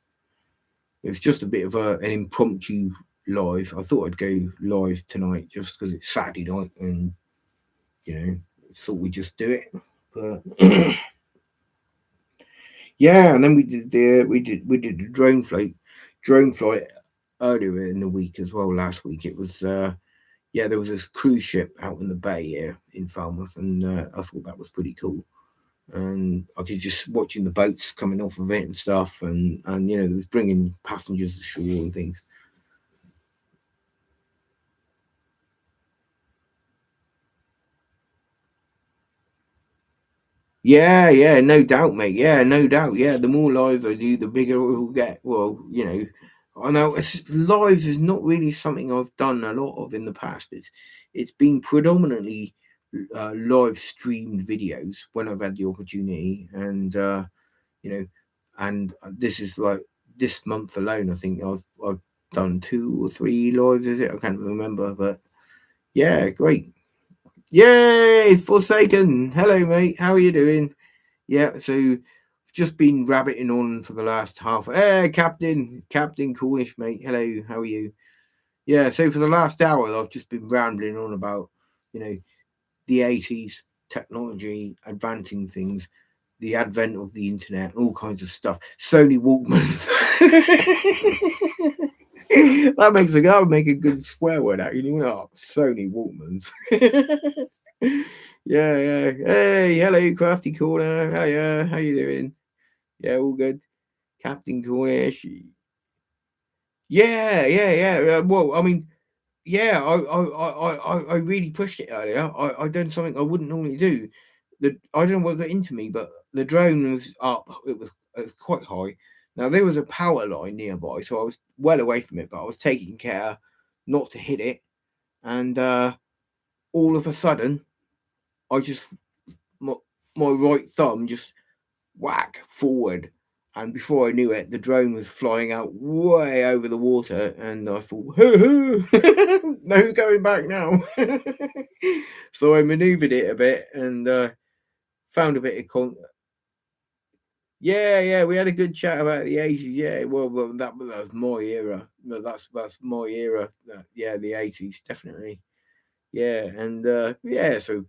It was just a bit of an impromptu live. I thought I'd go live tonight just because it's Saturday night and you know thought we'd just do it. But yeah, and then we did the drone flight earlier in the week as well. Last week it was yeah, there was this cruise ship out in the bay here in Falmouth, and I thought that was pretty cool. And I was just watching the boats coming off of it and stuff, and it was bringing passengers ashore and things. Yeah, yeah, no doubt, mate. Yeah, no doubt. Yeah, the more lives I do, the bigger it will get. Well, I know lives is not really something I've done a lot of in the past. It's been predominantly live streamed videos when I've had the opportunity, and you know, and this is like this month alone. I think I've done 2 or 3 lives. Is it? I can't remember, but yeah, great. Yay for Satan! Hello, mate. How are you doing? Yeah, so just been rabbiting on for the last half. Hey, Captain Cornish, mate. Hello, how are you? Yeah, so for the last hour, I've just been rambling on about, you know, the 80s, technology, advancing things, the advent of the internet, all kinds of stuff. Sony Walkmans. That would make a good swear word out. You know, Sony Walkmans. Yeah, yeah. Hey, hello, Crafty Corner. Hiya, how you doing? Yeah, all good. Captain Cornish. Yeah, yeah, yeah. Well, I mean, yeah, I really pushed it earlier. I done something I wouldn't normally do. I don't know what got into me, but the drone was up. It was quite high. Now there was a power line nearby, so I was well away from it, but I was taking care not to hit it. And all of a sudden, I just my, my right thumb just whack forward. And before I knew it, the drone was flying out way over the water, and I thought, no going back now. So I manoeuvred it a bit and found a bit of Yeah, yeah, we had a good chat about the 80s. Yeah, well that was my era. No, that's my era. Yeah, the 80s, definitely. Yeah, and yeah, so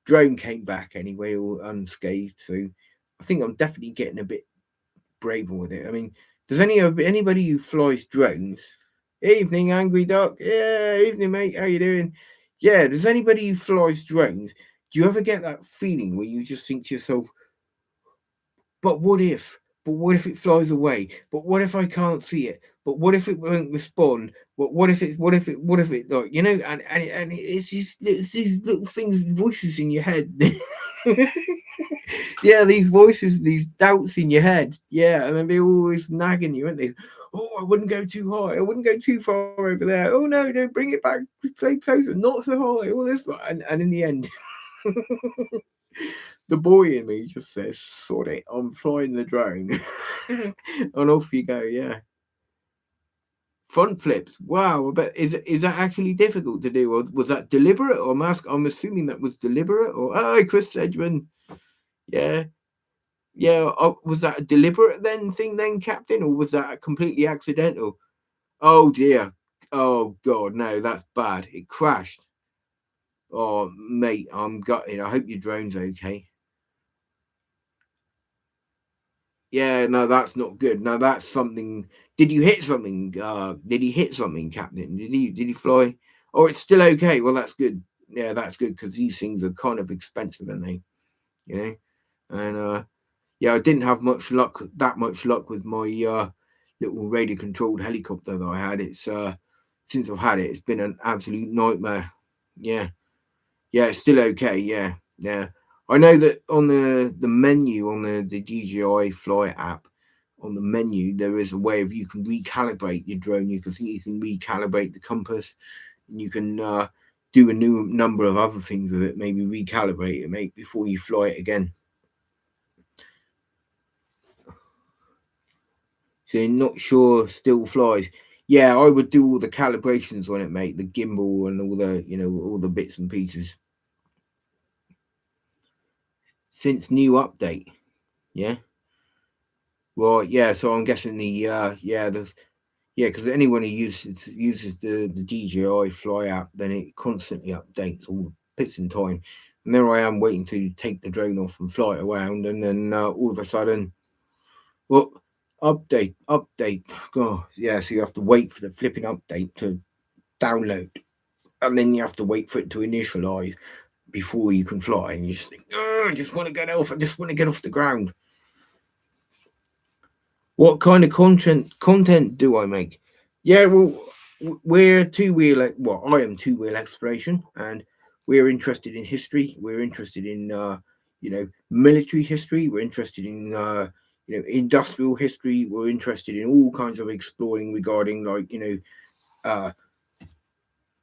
drone came back anyway, all unscathed. So I think I'm definitely getting a bit braver with it. I mean, does anybody who flies drones? Evening, Angry Duck. Yeah, evening, mate. How you doing? Yeah, does anybody who flies drones? Do you ever get that feeling where you just think to yourself, but what if? But what if it flies away? But what if I can't see it? But what if it won't respond? What if it like and it's these little things, voices in your head. Yeah, these voices, these doubts in your head. Yeah, and then they're always nagging you, aren't they? Oh, I wouldn't go too high. I wouldn't go too far over there. Oh no, no, bring it back, play closer, not so high. All this, and in the end, the boy in me just says, "Sod it, I'm flying the drone," and off you go. Yeah, front flips. Wow, but is that actually difficult to do, or was that deliberate? Or I'm assuming that was deliberate. Or oh, Chris Edgman. Yeah, yeah. Was that a deliberate then, Captain, or was that completely accidental? Oh dear. Oh God, no, that's bad. It crashed. Oh mate, I'm gutted. I hope your drone's okay. Yeah, no, that's not good. No, that's something. Did you hit something? Did he hit something, Captain? Did he fly? Oh, it's still okay. Well, that's good. Yeah, that's good because these things are kind of expensive, aren't they? You know, and yeah, I didn't have much luck with my little radio controlled helicopter that I had. It's since I've had it, it's been an absolute nightmare. Yeah, yeah, it's still okay. Yeah, yeah. I know that on the menu on the DJI Fly app, on the menu, there is a way of you can recalibrate your drone. You can recalibrate the compass, and you can do a new number of other things with it. Maybe recalibrate it, mate, before you fly it again. So you're not sure still flies. Yeah, I would do all the calibrations on it, mate. The gimbal and all the all the bits and pieces. Since new update, yeah. Well, yeah. So I'm guessing because anyone who uses the DJI Fly app, then it constantly updates all the bits in time. And there I am waiting to take the drone off and fly it around, and then all of a sudden, well, update. Oh, yeah. So you have to wait for the flipping update to download, and then you have to wait for it to initialize before you can fly. And you just think, oh, I just want to get off. I just want to get off the ground. What kind of content do I make? Yeah, well, we're two wheel. Well, I am two wheel exploration, and we're interested in history. We're interested in military history. We're interested in industrial history. We're interested in all kinds of exploring regarding uh,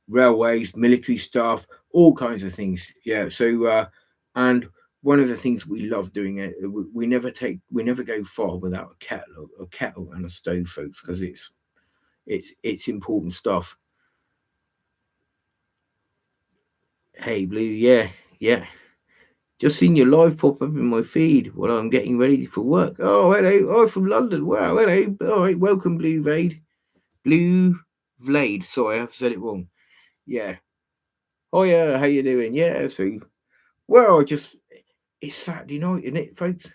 railways, military stuff, all kinds of things. Yeah. So and one of the things we love doing it, we never go far without a kettle and a stove, folks, because it's important stuff. Hey, Blue, yeah, yeah. Just seen your live pop up in my feed while I'm getting ready for work. Oh, hello. Oh, from London. Wow, hello. All right, welcome, Blue Vade. Blue Vlade. Sorry, I've said it wrong. Yeah. Oh, yeah, how you doing? Yeah, so, well, it's Saturday night, isn't it, folks?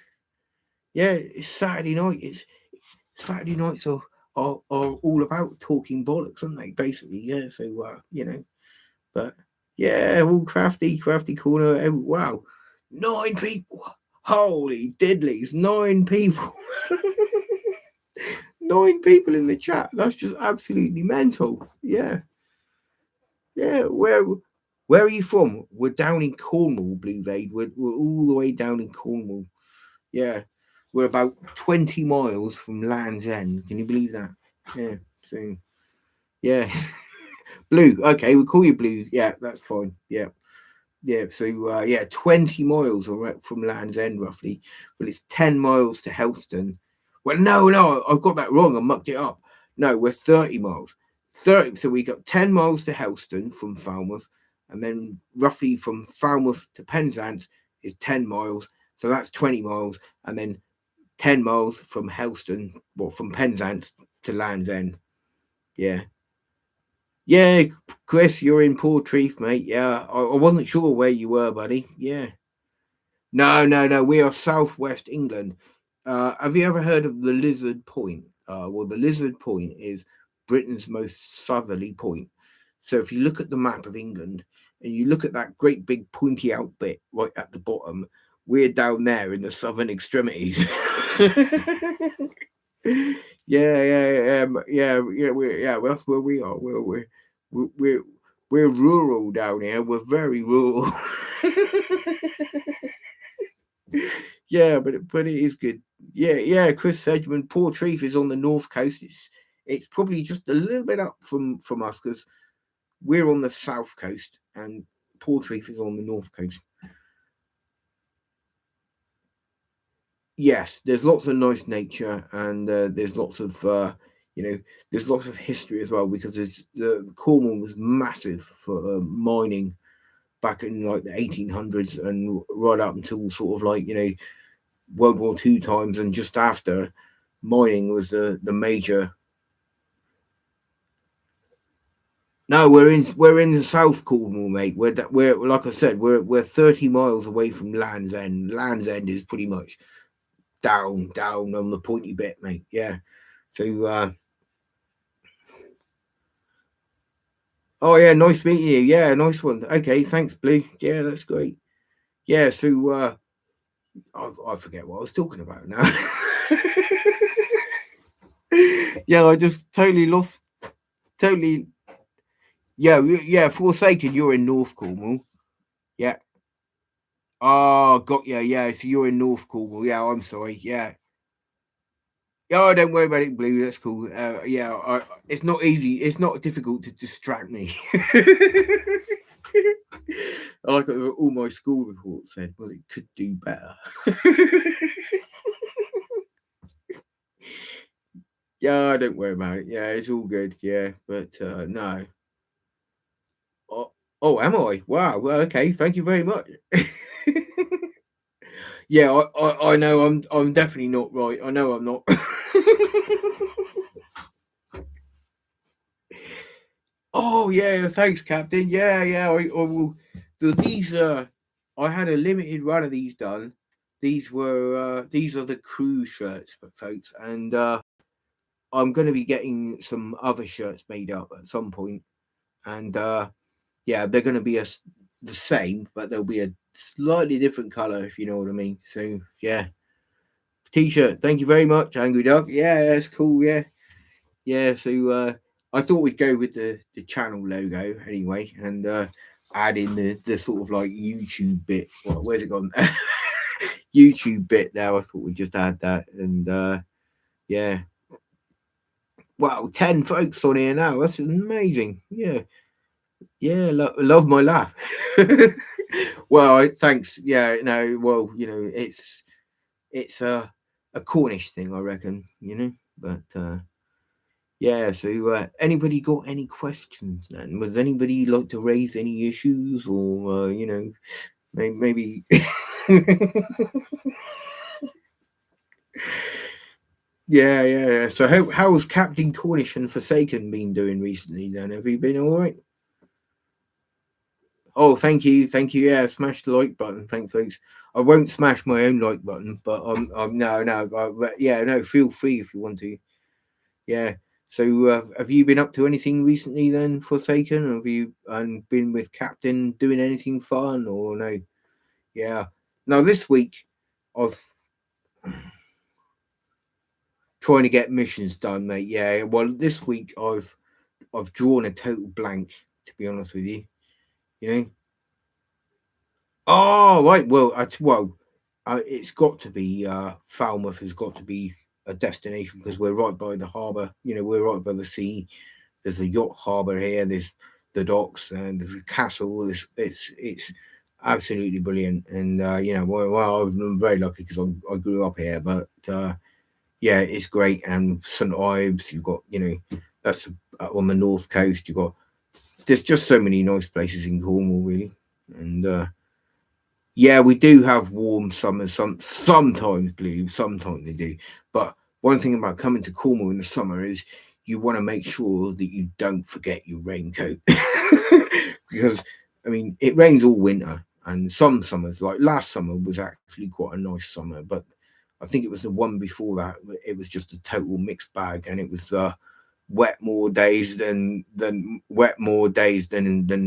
Yeah, it's Saturday night. It's Saturday nights are all about talking bollocks, aren't they? Basically, yeah. So, but yeah, all crafty corner. Wow, 9 people. Holy diddlies, 9 people. 9 people in the chat. That's just absolutely mental. Yeah, yeah. Where are you from? We're down in Cornwall, Blue Vade. We're all the way down in Cornwall. Yeah, we're about 20 miles from Land's End. Can you believe that? Yeah. So yeah, Blue. Okay, we'll call you Blue. Yeah, that's fine. Yeah. Yeah, so 20 miles from Land's End, roughly. Well, it's 10 miles to Helston. Well, no, I've got that wrong. I mucked it up. No, we're 30 miles. 30. So we got 10 miles to Helston from Falmouth, and then roughly from Falmouth to Penzance is 10 miles. So that's 20 miles, and then 10 miles from Helston, well, from Penzance to Land's End. Yeah. Yeah, Chris, you're in Portreath, mate. Yeah, I wasn't sure where you were, buddy. Yeah. No. We are southwest England. Have you ever heard of the Lizard Point? Well, the Lizard Point is Britain's most southerly point. So if you look at the map of England and you look at that great big pointy out bit right at the bottom, we're down there in the southern extremities. Yeah. Well, that's where we are. We're we're rural down here. We're very rural. Yeah, but it is good. Yeah. Chris Sedgman, Portreath is on the north coast. It's probably just a little bit up from us because we're on the south coast and Portreath is on the north coast. Yes, there's lots of nice nature and there's lots of there's lots of history as well because Cornwall was massive for mining back in like the 1800s and right up until sort of like World War II times and just after. Mining was the major. No, we're in the South Cornwall, mate. We're like I said, we're 30 miles away from Land's End. Land's End is pretty much down on the pointy bit, mate. Yeah. So oh yeah, nice meeting you. Yeah, nice one. Okay, thanks, Blue. Yeah, that's great. Yeah, so I forget what I was talking about now. Yeah, I just totally lost. Totally. Yeah. Forsaken, you're in North Cornwall. Yeah. Oh, got you. Yeah, so you're in North Cornwall. Yeah, I'm sorry. Yeah. Oh, don't worry about it, Blue. That's cool. Yeah, it's not easy. It's not difficult to distract me. I like what all my school reports said. Well, it could do better. Yeah, don't worry about it. Yeah, it's all good. Yeah, but no. Oh, oh, am I? Wow. Well, okay. Thank you very much. Yeah, I know I'm definitely not right. I know I'm not. Oh yeah, thanks, Captain. Yeah, yeah. I will. These I had a limited run of these done. These are the crew shirts, folks, and I'm going to be getting some other shirts made up at some point, and yeah, they're going to be the same, but they'll be a slightly different color, if you know what I mean. So yeah, t-shirt. Thank you very much, Angry Dog. Yeah, that's cool. Yeah, yeah. So I thought we'd go with the channel logo anyway, and add in the sort of like YouTube bit. Where's it gone? YouTube bit there. I thought we'd just add that, and yeah. Wow, 10 folks on here now. That's amazing. Yeah, yeah. Love my laugh. Well, thanks. Yeah, no. Well, it's a Cornish thing, I reckon. But yeah. So, anybody got any questions? Then, would anybody like to raise any issues, or maybe? Yeah, yeah, yeah. So, how's Captain Cornish and Forsaken been doing recently? Then, have you been all right? Oh, thank you. Yeah, smash the like button. Thanks, folks. I won't smash my own like button, but no, no, but yeah, no. Feel free if you want to. Yeah. So, have you been up to anything recently then, Forsaken? Have you been with Captain doing anything fun or no? Yeah. Now this week, I've trying to get missions done, mate. Yeah. Well, this week I've drawn a total blank. To be honest with you, you know. Oh, right. It's got to be Falmouth has got to be a destination because we're right by the harbour. We're right by the sea. There's a yacht harbour here. There's the docks and there's a castle. It's absolutely brilliant. And I'm very lucky because I grew up here. But yeah, it's great. And St Ives, you've got that's on the north coast. There's just so many nice places in Cornwall, really. And yeah, we do have warm summers. Sometimes blue, sometimes they do. But one thing about coming to Cornwall in the summer is you want to make sure that you don't forget your raincoat because I mean it rains all winter, and some summers, like last summer, was actually quite a nice summer. But I think it was the one before that. It was just a total mixed bag, and it was wet more days than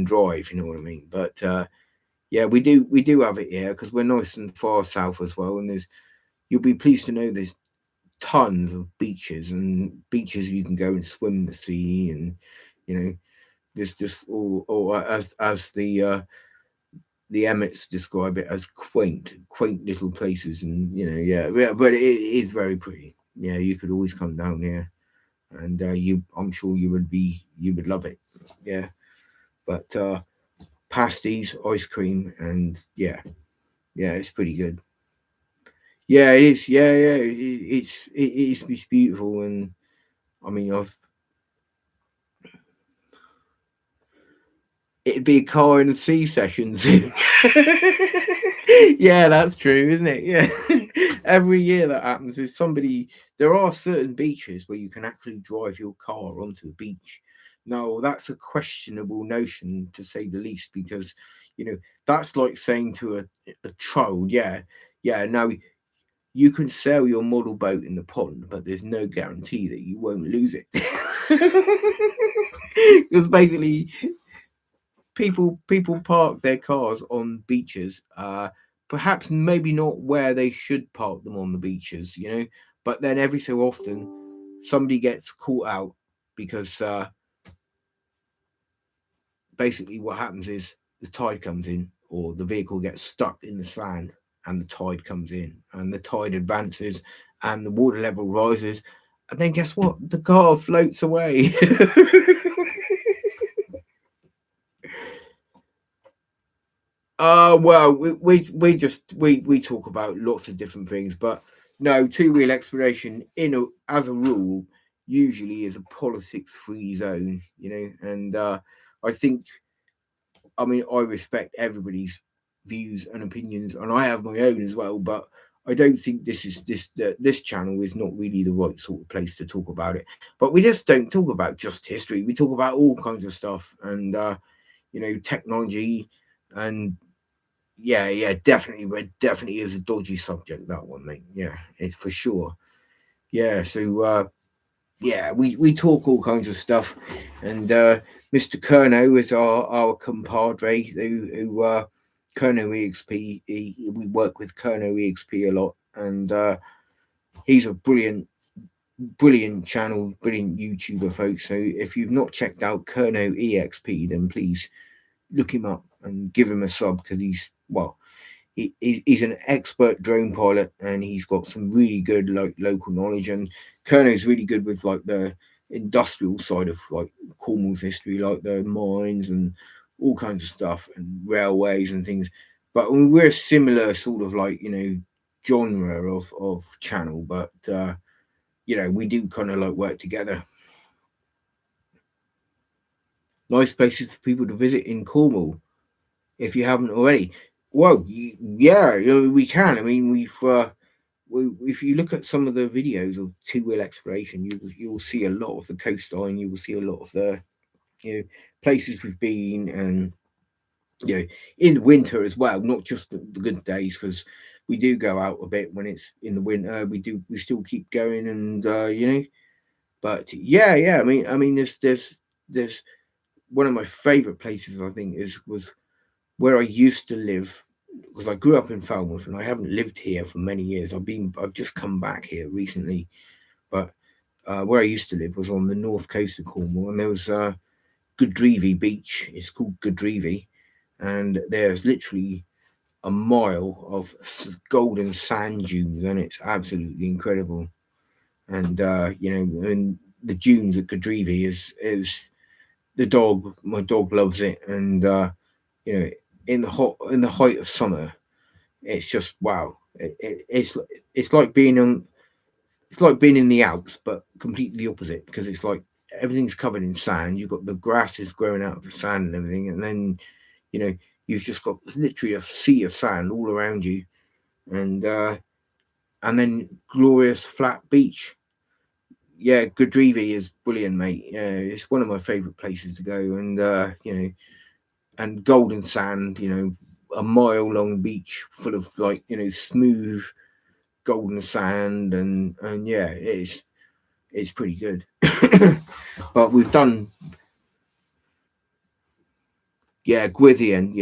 dry, if you know what I mean. But yeah, we do have it here because we're nice and far south as well, and you'll be pleased to know there's tons of beaches you can go and swim in the sea, and you know there's just all as the Emmets describe it as quaint little places, and yeah, but it is very pretty. Yeah, you could always come down here, and I'm sure you would love it. Yeah, but pasties, ice cream, and yeah, it's pretty good. Yeah, it is. Yeah, yeah, it's beautiful, and I mean, it'd be a car in the sea sessions. Yeah, that's true, isn't it? Yeah, every year that happens is somebody. There are certain beaches where you can actually drive your car onto the beach. No, that's a questionable notion to say the least, because that's like saying to a child, yeah, now you can sail your model boat in the pond, but there's no guarantee that you won't lose it. Because basically, people park their cars on beaches, perhaps maybe not where they should park them on the beaches, but then every so often somebody gets caught out because basically what happens is the tide comes in or the vehicle gets stuck in the sand, and the tide comes in, and the tide advances, and the water level rises, and then guess what? The car floats away. Well, we talk about lots of different things, but no, two-wheel exploration as a rule usually is a politics-free zone, and I think, I mean, I respect everybody's views and opinions, and I have my own as well. But I don't think this channel is not really the right sort of place to talk about it. But we just don't talk about just history. We talk about all kinds of stuff, and technology, and yeah, definitely, but definitely is a dodgy subject, that one, mate. Yeah, it's for sure. Yeah, so yeah, we talk all kinds of stuff, and Mr. Kerno is our compadre who Kerno EXP. We work with Kerno EXP a lot, and he's a brilliant channel, brilliant YouTuber, folks. So if you've not checked out Kerno EXP, then please look him up and give him a sub, because he's an expert drone pilot, and he's got some really good like local knowledge. And Kerno's really good with like the industrial side of like Cornwall's history, like the mines and all kinds of stuff, and railways and things. But we're a similar sort of like genre of channel, but we do kind of like work together. Nice places for people to visit in Cornwall, if you haven't already. Well, yeah, we can. I mean, if you look at some of the videos of two-wheel exploration, you will see a lot of the coastline. You will see a lot of the places we've been, and in the winter as well, not just the good days, because we do go out a bit when it's in the winter. We still keep going, and But yeah. I mean, there's one of my favorite places, I think, was where I used to live, because I grew up in Falmouth and I haven't lived here for many years. I've just come back here recently, but where I used to live was on the north coast of Cornwall, and there was Goodrevy Beach. It's called Goodrevy, and there's literally a mile of golden sand dunes, and it's absolutely incredible. And and the dunes at Goodrevy is my dog loves it, and you know, in the height of summer, it's just wow. It's like being on it's like being in the Alps, but completely the opposite, because it's like everything's covered in sand. You've got the grasses growing out of the sand and everything, and then you know you've just got literally a sea of sand all around you, and then glorious flat beach. Yeah, Goodrevy is brilliant, mate. Yeah, it's one of my favourite places to go, and and golden sand. A mile long beach full of like smooth golden sand, and yeah, it's pretty good. But we've done Gwithian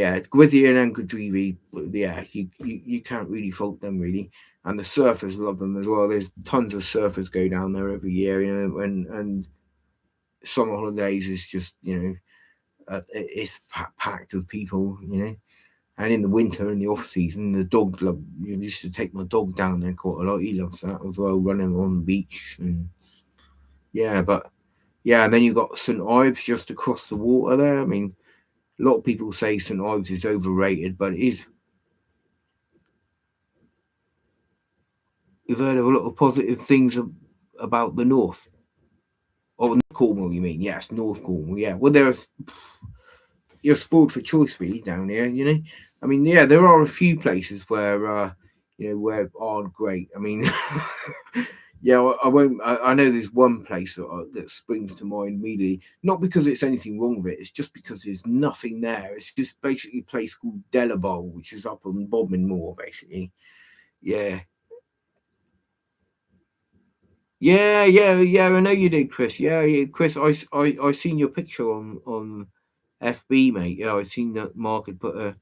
and Goodrevy. Yeah, you can't really fault them, really. And the surfers love them as well. There's tons of surfers go down there every year, and summer holidays is just it's packed with people, And in the winter, in the off season, the dog love. You used to take my dog down there quite a lot. He loves that as well, running on the beach, and yeah, but yeah, and then you got St Ives just across the water there. I mean, a lot of people say St Ives is overrated, but it is. You've heard of a lot of positive things about the north. Oh, Cornwall, you mean? Yes, North Cornwall. Yeah. Well, you're spoiled for choice, really, down here. I mean, yeah, there are a few places where where aren't great. I mean, yeah, I won't. I know there's one place that springs to mind immediately. Not because it's anything wrong with it. It's just because there's nothing there. It's just basically a place called Delabole, which is up on Bodmin Moor, basically. Yeah, yeah. I know you did, Chris. Yeah, Chris. I seen your picture on FB, mate. Yeah, I seen that Mark had put a.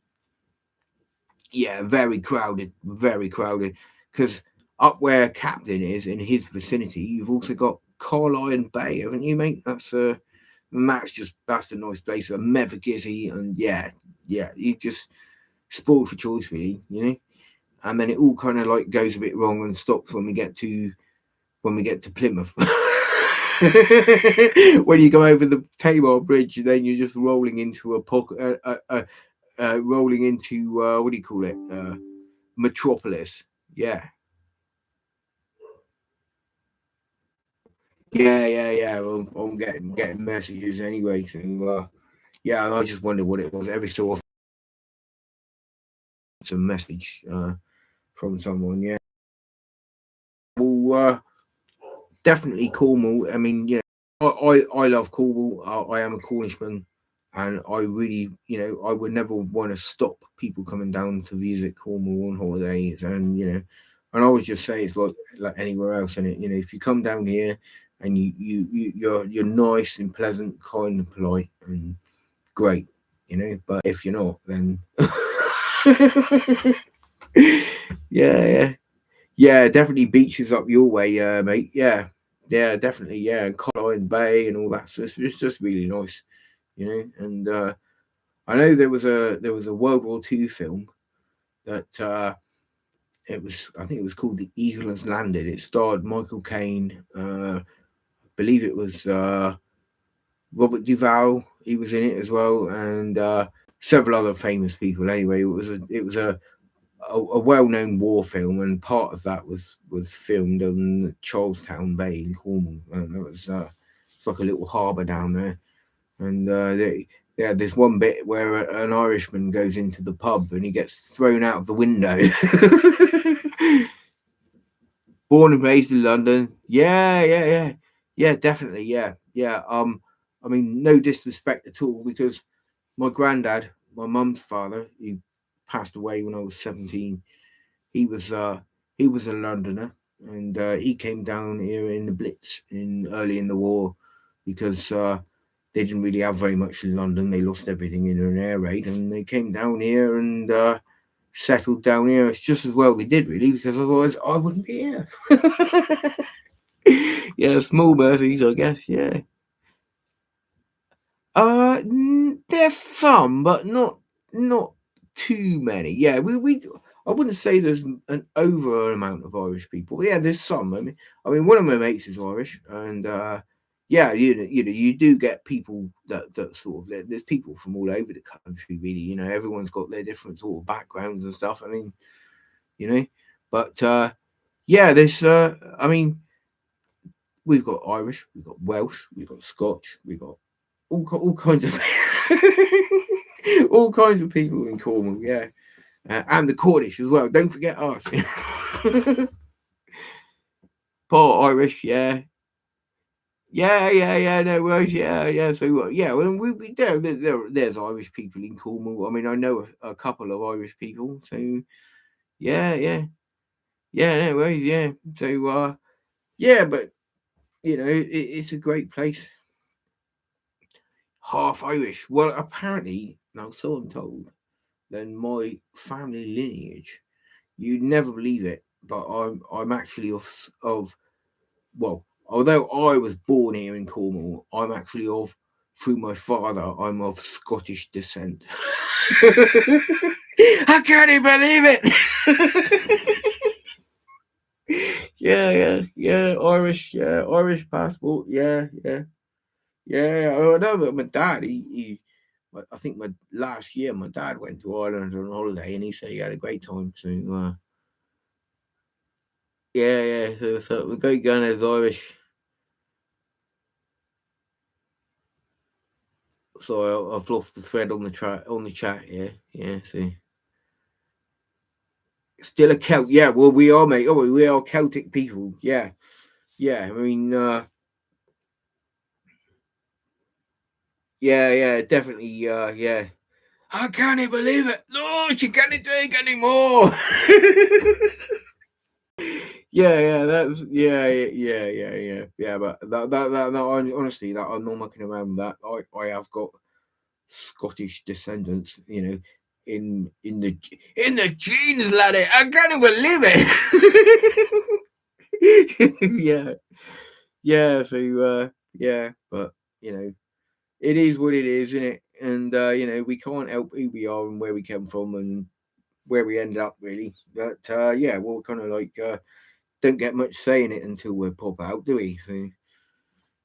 Yeah, very crowded, very crowded. Because up where Captain is in his vicinity, you've also got Carlisle Bay, haven't you, mate? That's a nice place. A Mevagizzy, and yeah, you just spoiled for choice, really. and then it all kind of like goes a bit wrong and stops when we get to Plymouth. When you go over the Tamar Bridge, then you're just rolling into rolling into what do you call it? Metropolis. Yeah, yeah. Well, I'm getting messages anyway. So yeah, and I just wonder what it was. Every so often, it's a message from someone. Yeah. Well, definitely Cornwall. I mean, I love Cornwall. I am a Cornishman, and I really, I would never want to stop people coming down to visit Cornwall on holidays. And and I would just say it's like anywhere else in it. If you come down here and you're nice and pleasant, kind and polite, and great. But if you're not, then yeah, yeah, definitely beaches up your way, mate. Yeah, definitely. Yeah, and Colline Bay and all that. So it's just really nice, And I know there was a World War II film that I think it was called The Eagle Has Landed. It starred Michael Caine. Believe it was Robert Duvall. He was in it as well, and several other famous people. Anyway, it was a well-known war film, and part of that was filmed on Charlestown Bay in Cornwall. And it was it's like a little harbour down there, and yeah, there's one bit where an Irishman goes into the pub and he gets thrown out of the window. Born and raised in London. Yeah, definitely, yeah. I mean, no disrespect at all, because my granddad, my mum's father, he passed away when I was 17. He was uh he was a Londoner, and he came down here in the Blitz in early in the war, because they didn't really have very much in London. They lost everything in an air raid, and they came down here and settled down here. It's just as well they did, really, because otherwise I wouldn't be here. Yeah, small mercies, I guess. Yeah. There's some, but not too many. Yeah, we I wouldn't say there's an over amount of Irish people. Yeah, there's some. I mean, one of my mates is Irish, and yeah, you do get people that sort of there's people from all over the country. Really, everyone's got their different sort of backgrounds and stuff. I mean, you know, but yeah, there's. I mean, we've got Irish, we've got Welsh, we've got Scotch, we've got all kinds of all kinds of people in Cornwall, yeah, and the Cornish as well. Don't forget us. Part Irish, yeah, yeah. No worries, yeah. So yeah, when we there's Irish people in Cornwall. I mean, I know a couple of Irish people. So yeah. No worries, yeah. So yeah, but it's a great place. Half Irish. Well, apparently, now so I'm told, then my family lineage, you'd never believe it, but I'm actually of well, although I was born here in Cornwall, I'm actually of through my father, I'm of Scottish descent. I can't even believe it. Yeah. Irish passport. Yeah. I know that my dad, I think last year my dad went to Ireland on holiday, and he said he had a great time. So yeah. So we're going as Irish. So I've lost the thread on the chat. Yeah. See, still a Celt. Yeah. Well, we are, mate. Oh, we are Celtic people. Yeah. I mean, yeah. Definitely. Yeah. I can't believe it. No, she can't drink anymore. Yeah, that's yeah. But honestly, that I'm not mucking around with that. I have got Scottish descendants, in the genes, laddie. I can't believe it. Yeah. So yeah, but it is what it is, isn't it? And we can't help who we are and where we come from, and where we ended up really. But yeah, we're kind of like don't get much say in it until we pop out, do we? So you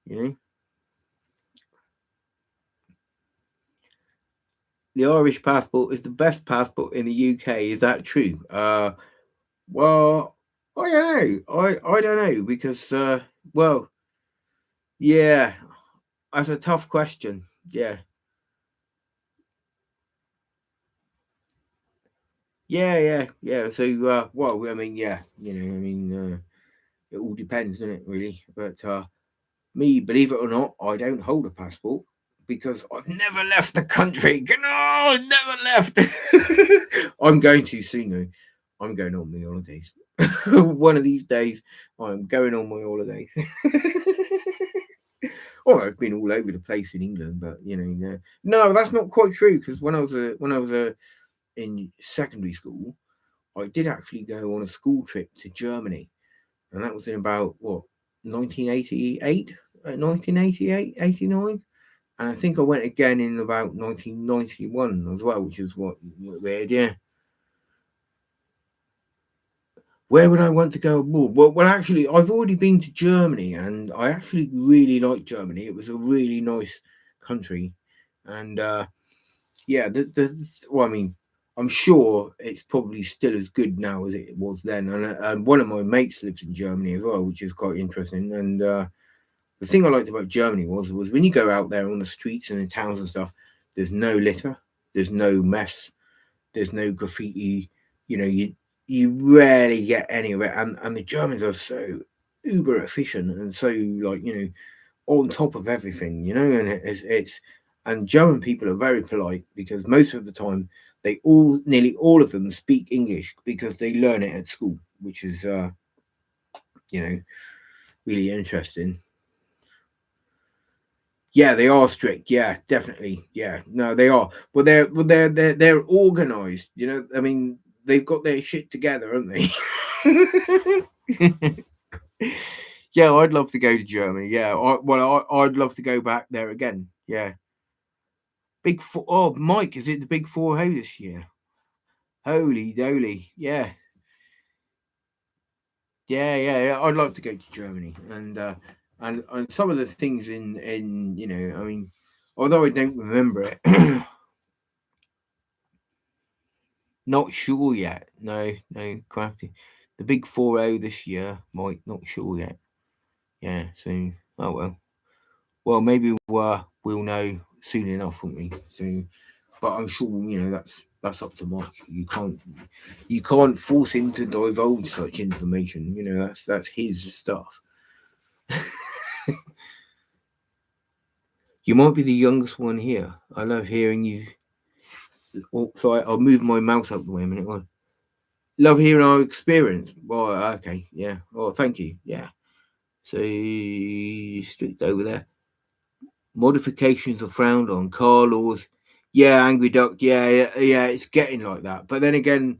know, the Irish passport is the best passport in the UK. Is that true? Well, I don't know. I don't know because well, yeah, that's a tough question. Yeah, yeah. So well, I mean, yeah, I mean, it all depends, doesn't it? Really, but me, believe it or not, I don't hold a passport because I've never left the country. No, I've never left. I'm going to soon though. I'm going on my holidays. One of these days, I'm going on my holidays. Oh, I've been all over the place in England, but no, that's not quite true. Because when I was in secondary school, I did actually go on a school trip to Germany, and that was in about what 1988, 1988, 89, and I think I went again in about 1991 as well, which is what weird, yeah. Where would I want to go abroad? Well, actually, I've already been to Germany, and I actually really liked Germany. It was a really nice country, and yeah, well, I mean, I'm sure it's probably still as good now as it was then. And one of my mates lives in Germany as well, which is quite interesting. And the thing I liked about Germany was when you go out there on the streets and in towns and stuff, there's no litter, there's no mess, there's no graffiti. You rarely get any of it, and the Germans are so uber efficient and so like on top of everything, and it's and German people are very polite because most of the time nearly all of them speak English because they learn it at school, which is you know really interesting. Yeah, they are strict. Yeah, definitely. Yeah, no, they are. But they're organized. I mean, they've got their shit together, haven't they? Yeah, I'd love to go to Germany. Yeah, I'd love to go back there again. Yeah, big four. Oh, Mike, is it the big 4-0 this year? Holy doly! Yeah, yeah. I'd like to go to Germany, and some of the things in I mean, although I don't remember it, not sure yet. No, crafty. The big 4-0 this year, Mike. Not sure yet. Yeah, so oh well. Well, maybe we'll know soon enough, won't we? So, but I'm sure that's up to Mike. You can't force him to divulge such information. That's his stuff. You might be the youngest one here. I love hearing you. Oh, sorry, I'll move my mouse up the way a minute. Love hearing our experience. Well, okay, yeah. Oh, thank you. Yeah. So strict over there. Modifications are frowned on. Car laws. Yeah, angry duck. Yeah. It's getting like that. But then again,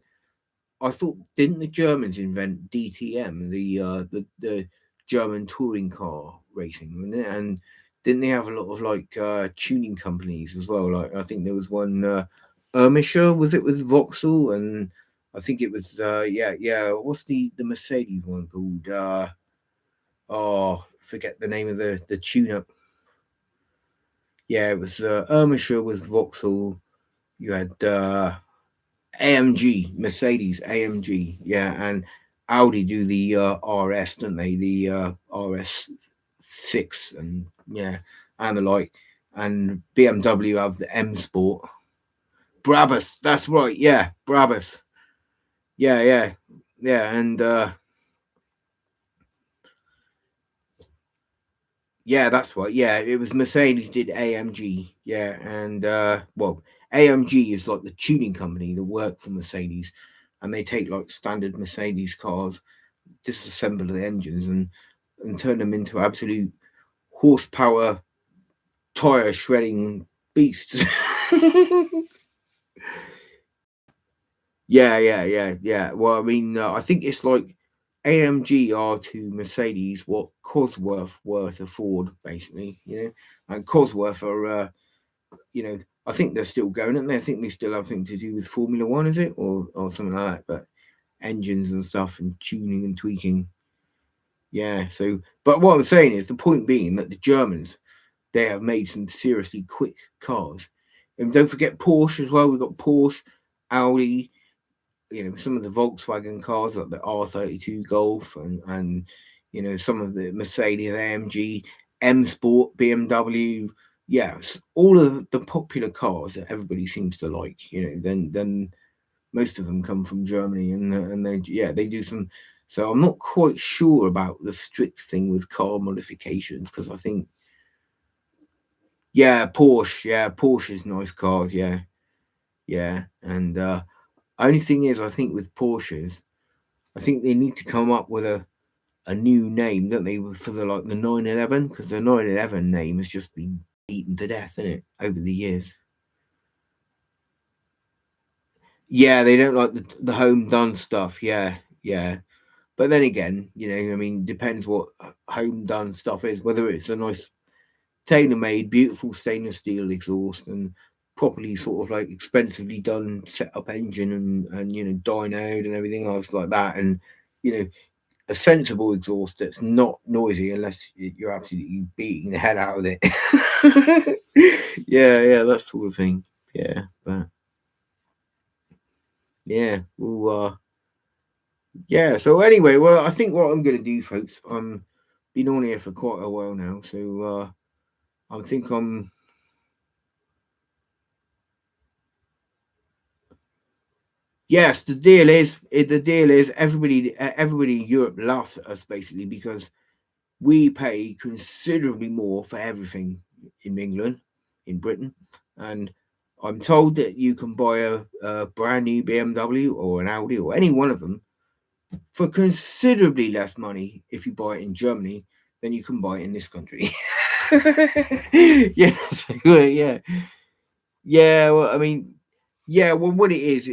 I thought didn't the Germans invent DTM, the German touring car racing, wasn't it? And didn't they have a lot of like tuning companies as well? Like I think there was one Ermischer, was it with Vauxhall, and I think it was yeah. What's the Mercedes one called? Oh, forget the name of the tune up. Yeah, it was Ermischer with Vauxhall. You had AMG, Mercedes AMG, yeah, and Audi do the RS, don't they? The RS6 and yeah, and the like, and BMW have the M Sport. Brabus, that's right, yeah, Brabus, yeah, and yeah, that's right, yeah, it was Mercedes did AMG, yeah, and well, AMG is like the tuning company that work for Mercedes, and they take like standard Mercedes cars, disassemble the engines and turn them into absolute horsepower tire shredding beasts. Yeah. Well, I mean, I think it's like AMG are to Mercedes what Cosworth were to Ford, basically. And Cosworth are, I think they're still going, and I think they still have something to do with Formula One, is it, or something like that? But engines and stuff and tuning and tweaking. Yeah. So, but what I'm saying is the point being that the Germans, they have made some seriously quick cars, and don't forget Porsche as well. We've got Porsche, Audi, some of the Volkswagen cars like the R32 Golf and some of the Mercedes AMG, M Sport, BMW. Yes, all of the popular cars that everybody seems to like. Then most of them come from Germany, and they do some. So I'm not quite sure about the strict thing with car modifications, because I think Porsche's nice cars, yeah, and only thing is, I think with Porsches, I think they need to come up with a new name, don't they, for the 911, because the 911 name has just been beaten to death, isn't it, over the years. Yeah, they don't like the home done stuff. Yeah. But then again, I mean, depends what home done stuff is. Whether it's a nice tailor made, beautiful stainless steel exhaust and properly sort of like expensively done set up engine and dynoed and everything else like that, and you know a sensible exhaust that's not noisy unless you're absolutely beating the hell out of it. Yeah, that sort of thing. Yeah, but yeah, well, yeah. So anyway, well, I think what I'm going to do, folks, been on here for quite a while now, so I think I'm. Yes, the deal is everybody in Europe laughs at us basically because we pay considerably more for everything in England, in Britain, and I'm told that you can buy a brand new BMW or an Audi or any one of them for considerably less money if you buy it in Germany than you can buy it in this country. Yes, yeah, yeah. Well, I mean, yeah. Well, what it is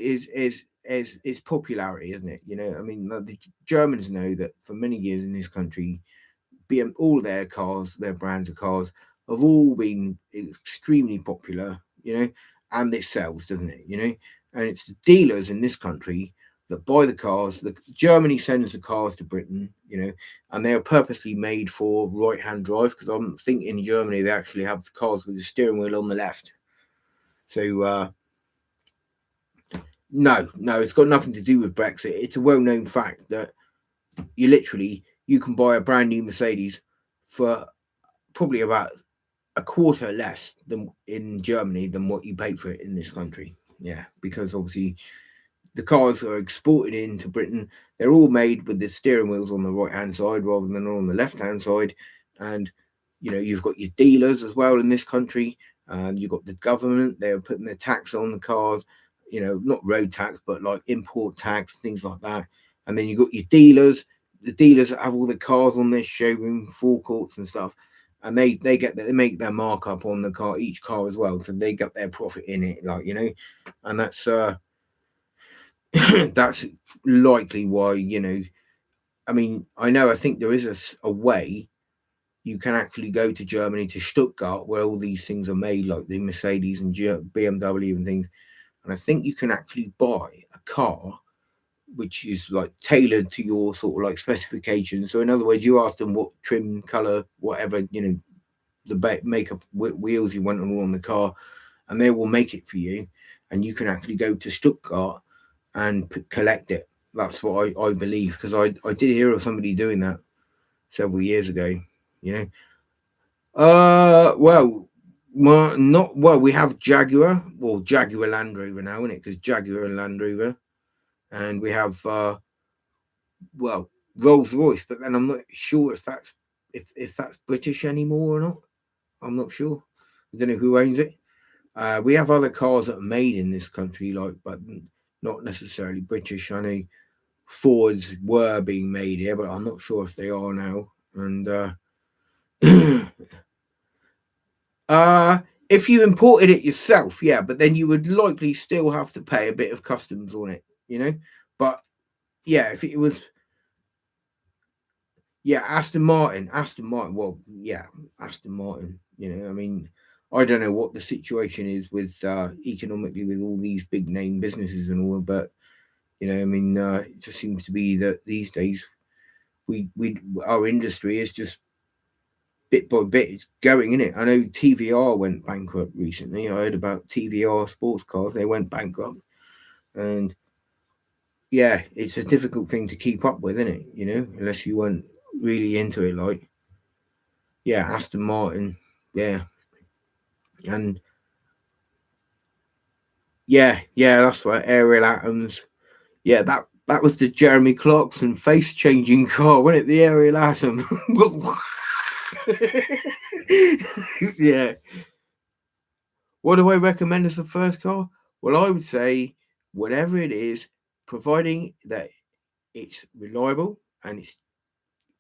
it's popularity, isn't it? I mean, the Germans know that for many years in this country, all their cars, their brands of cars, have all been extremely popular, and it sells, doesn't it? And it's the dealers in this country that buy the cars. Germany sends the cars to Britain, and they are purposely made for right-hand drive, because I think in Germany they actually have cars with the steering wheel on the left. So no, it's got nothing to do with Brexit. It's a well-known fact that you can buy a brand new Mercedes for probably about a quarter less than in Germany than what you paid for it in this country. Yeah, because obviously the cars are exported into Britain. They're all made with the steering wheels on the right hand side rather than on the left hand side. And you've got your dealers as well in this country. You've got the government. They're putting their tax on the cars. Not road tax, but like import tax, things like that. And then you've got your dealers. The dealers that have all the cars on their showroom forecourts and stuff, and they make their markup on the car, each car as well, so they get their profit in it, and that's that's likely why. I mean, I think there is a way you can actually go to Germany, to Stuttgart, where all these things are made, like the Mercedes and BMW and things, and I think you can actually buy a car which is like tailored to your sort of like specifications. So in other words, you ask them what trim, color, whatever, the makeup wheels you want on the car, and they will make it for you, and you can actually go to Stuttgart and collect it. That's what I believe, because I did hear of somebody doing that several years ago. Well, not well. We have Jaguar Land Rover now, isn't it? Because Jaguar and Land Rover, and we have Rolls Royce, but then I'm not sure if that's British anymore or not. I'm not sure. I don't know who owns it. We have other cars that are made in this country, but not necessarily British. I know Fords were being made here, but I'm not sure if they are now. And if you imported it yourself, yeah, but then you would likely still have to pay a bit of customs on it. But yeah, if it was, yeah, Aston Martin. Well, yeah, Aston Martin. I mean, I don't know what the situation is with economically with all these big name businesses and all, but I mean, it just seems to be that these days we our industry is just bit by bit it's going in it. I know TVR went bankrupt recently. I heard about TVR sports cars; they went bankrupt, and yeah, it's a difficult thing to keep up with, isn't it? Unless you weren't really into it, like Aston Martin, yeah, and yeah, that's right, Ariel Atoms. Yeah, that was the Jeremy Clarkson face changing car, wasn't it? The Ariel Atom. Yeah. What do I recommend as the first car? Well, I would say whatever it is, providing that it's reliable and it's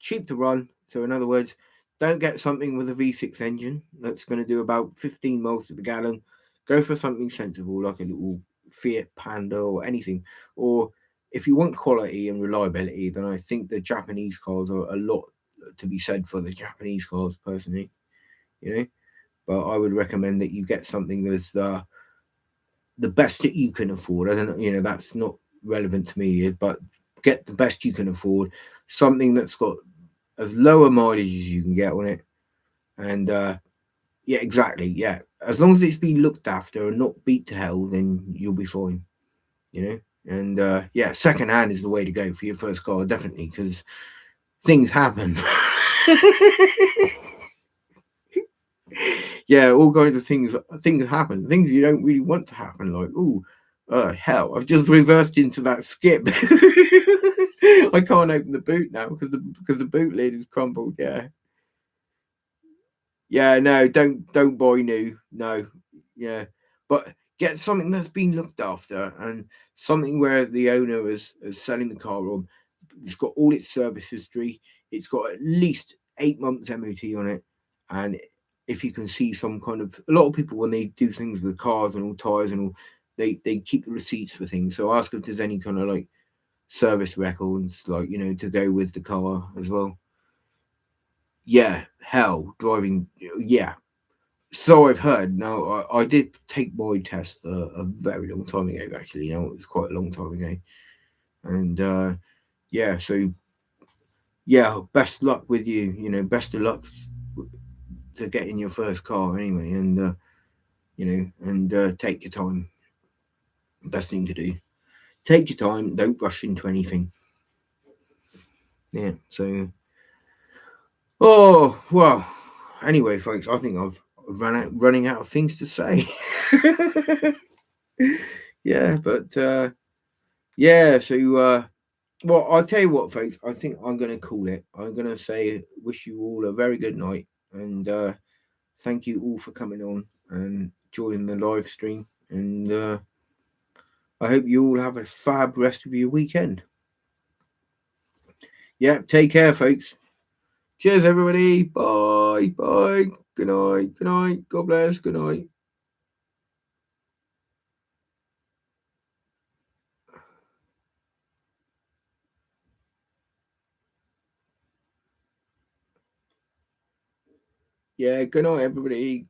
cheap to run. So, in other words, don't get something with a V6 engine that's going to do about 15 miles to the gallon. Go for something sensible like a little Fiat Panda or anything. Or if you want quality and reliability, then I think the Japanese cars are a lot to be said for the Japanese cars, personally. You know, but I would recommend that you get something that's the best that you can afford. I don't know, that's not relevant to me, but get the best you can afford. Something that's got as low a mileage as you can get on it, and yeah, exactly, yeah. As long as it's been looked after and not beat to hell, then you'll be fine. You know, and yeah, second hand is the way to go for your first car, definitely, because things happen. Yeah, all kinds of things happen, things you don't really want to happen, like, oh, hell, I've just reversed into that skip. I can't open the boot now because the boot lid is crumbled. Yeah, no, don't buy new, no. Yeah, but get something that's been looked after, and something where the owner is selling the car on. It's got all its service history. It's got at least 8 months MOT on it, and if you can see some kind of, a lot of people when they do things with cars and all tires and all, they keep the receipts for things. So ask if there's any kind of like service records, like to go with the car as well. Yeah, hell, driving. Yeah, so I've heard. Now, I did take my test a very long time ago. Actually, it was quite a long time ago, and yeah. So yeah, best luck with you. Best of luck to getting your first car anyway, and take your time. Best thing to do. Take your time. Don't rush into anything. Yeah. So, oh well. Anyway, folks, I think I've running out of things to say. Yeah, but yeah. So well, I'll tell you what, folks. I think I'm going to call it. I'm going to say, wish you all a very good night, and thank you all for coming on and joining the live stream. And I hope you all have a fab rest of your weekend. Yeah, take care, folks. Cheers, everybody. Bye. Bye. Good night. Good night. God bless. Good night. Yeah, good night, everybody.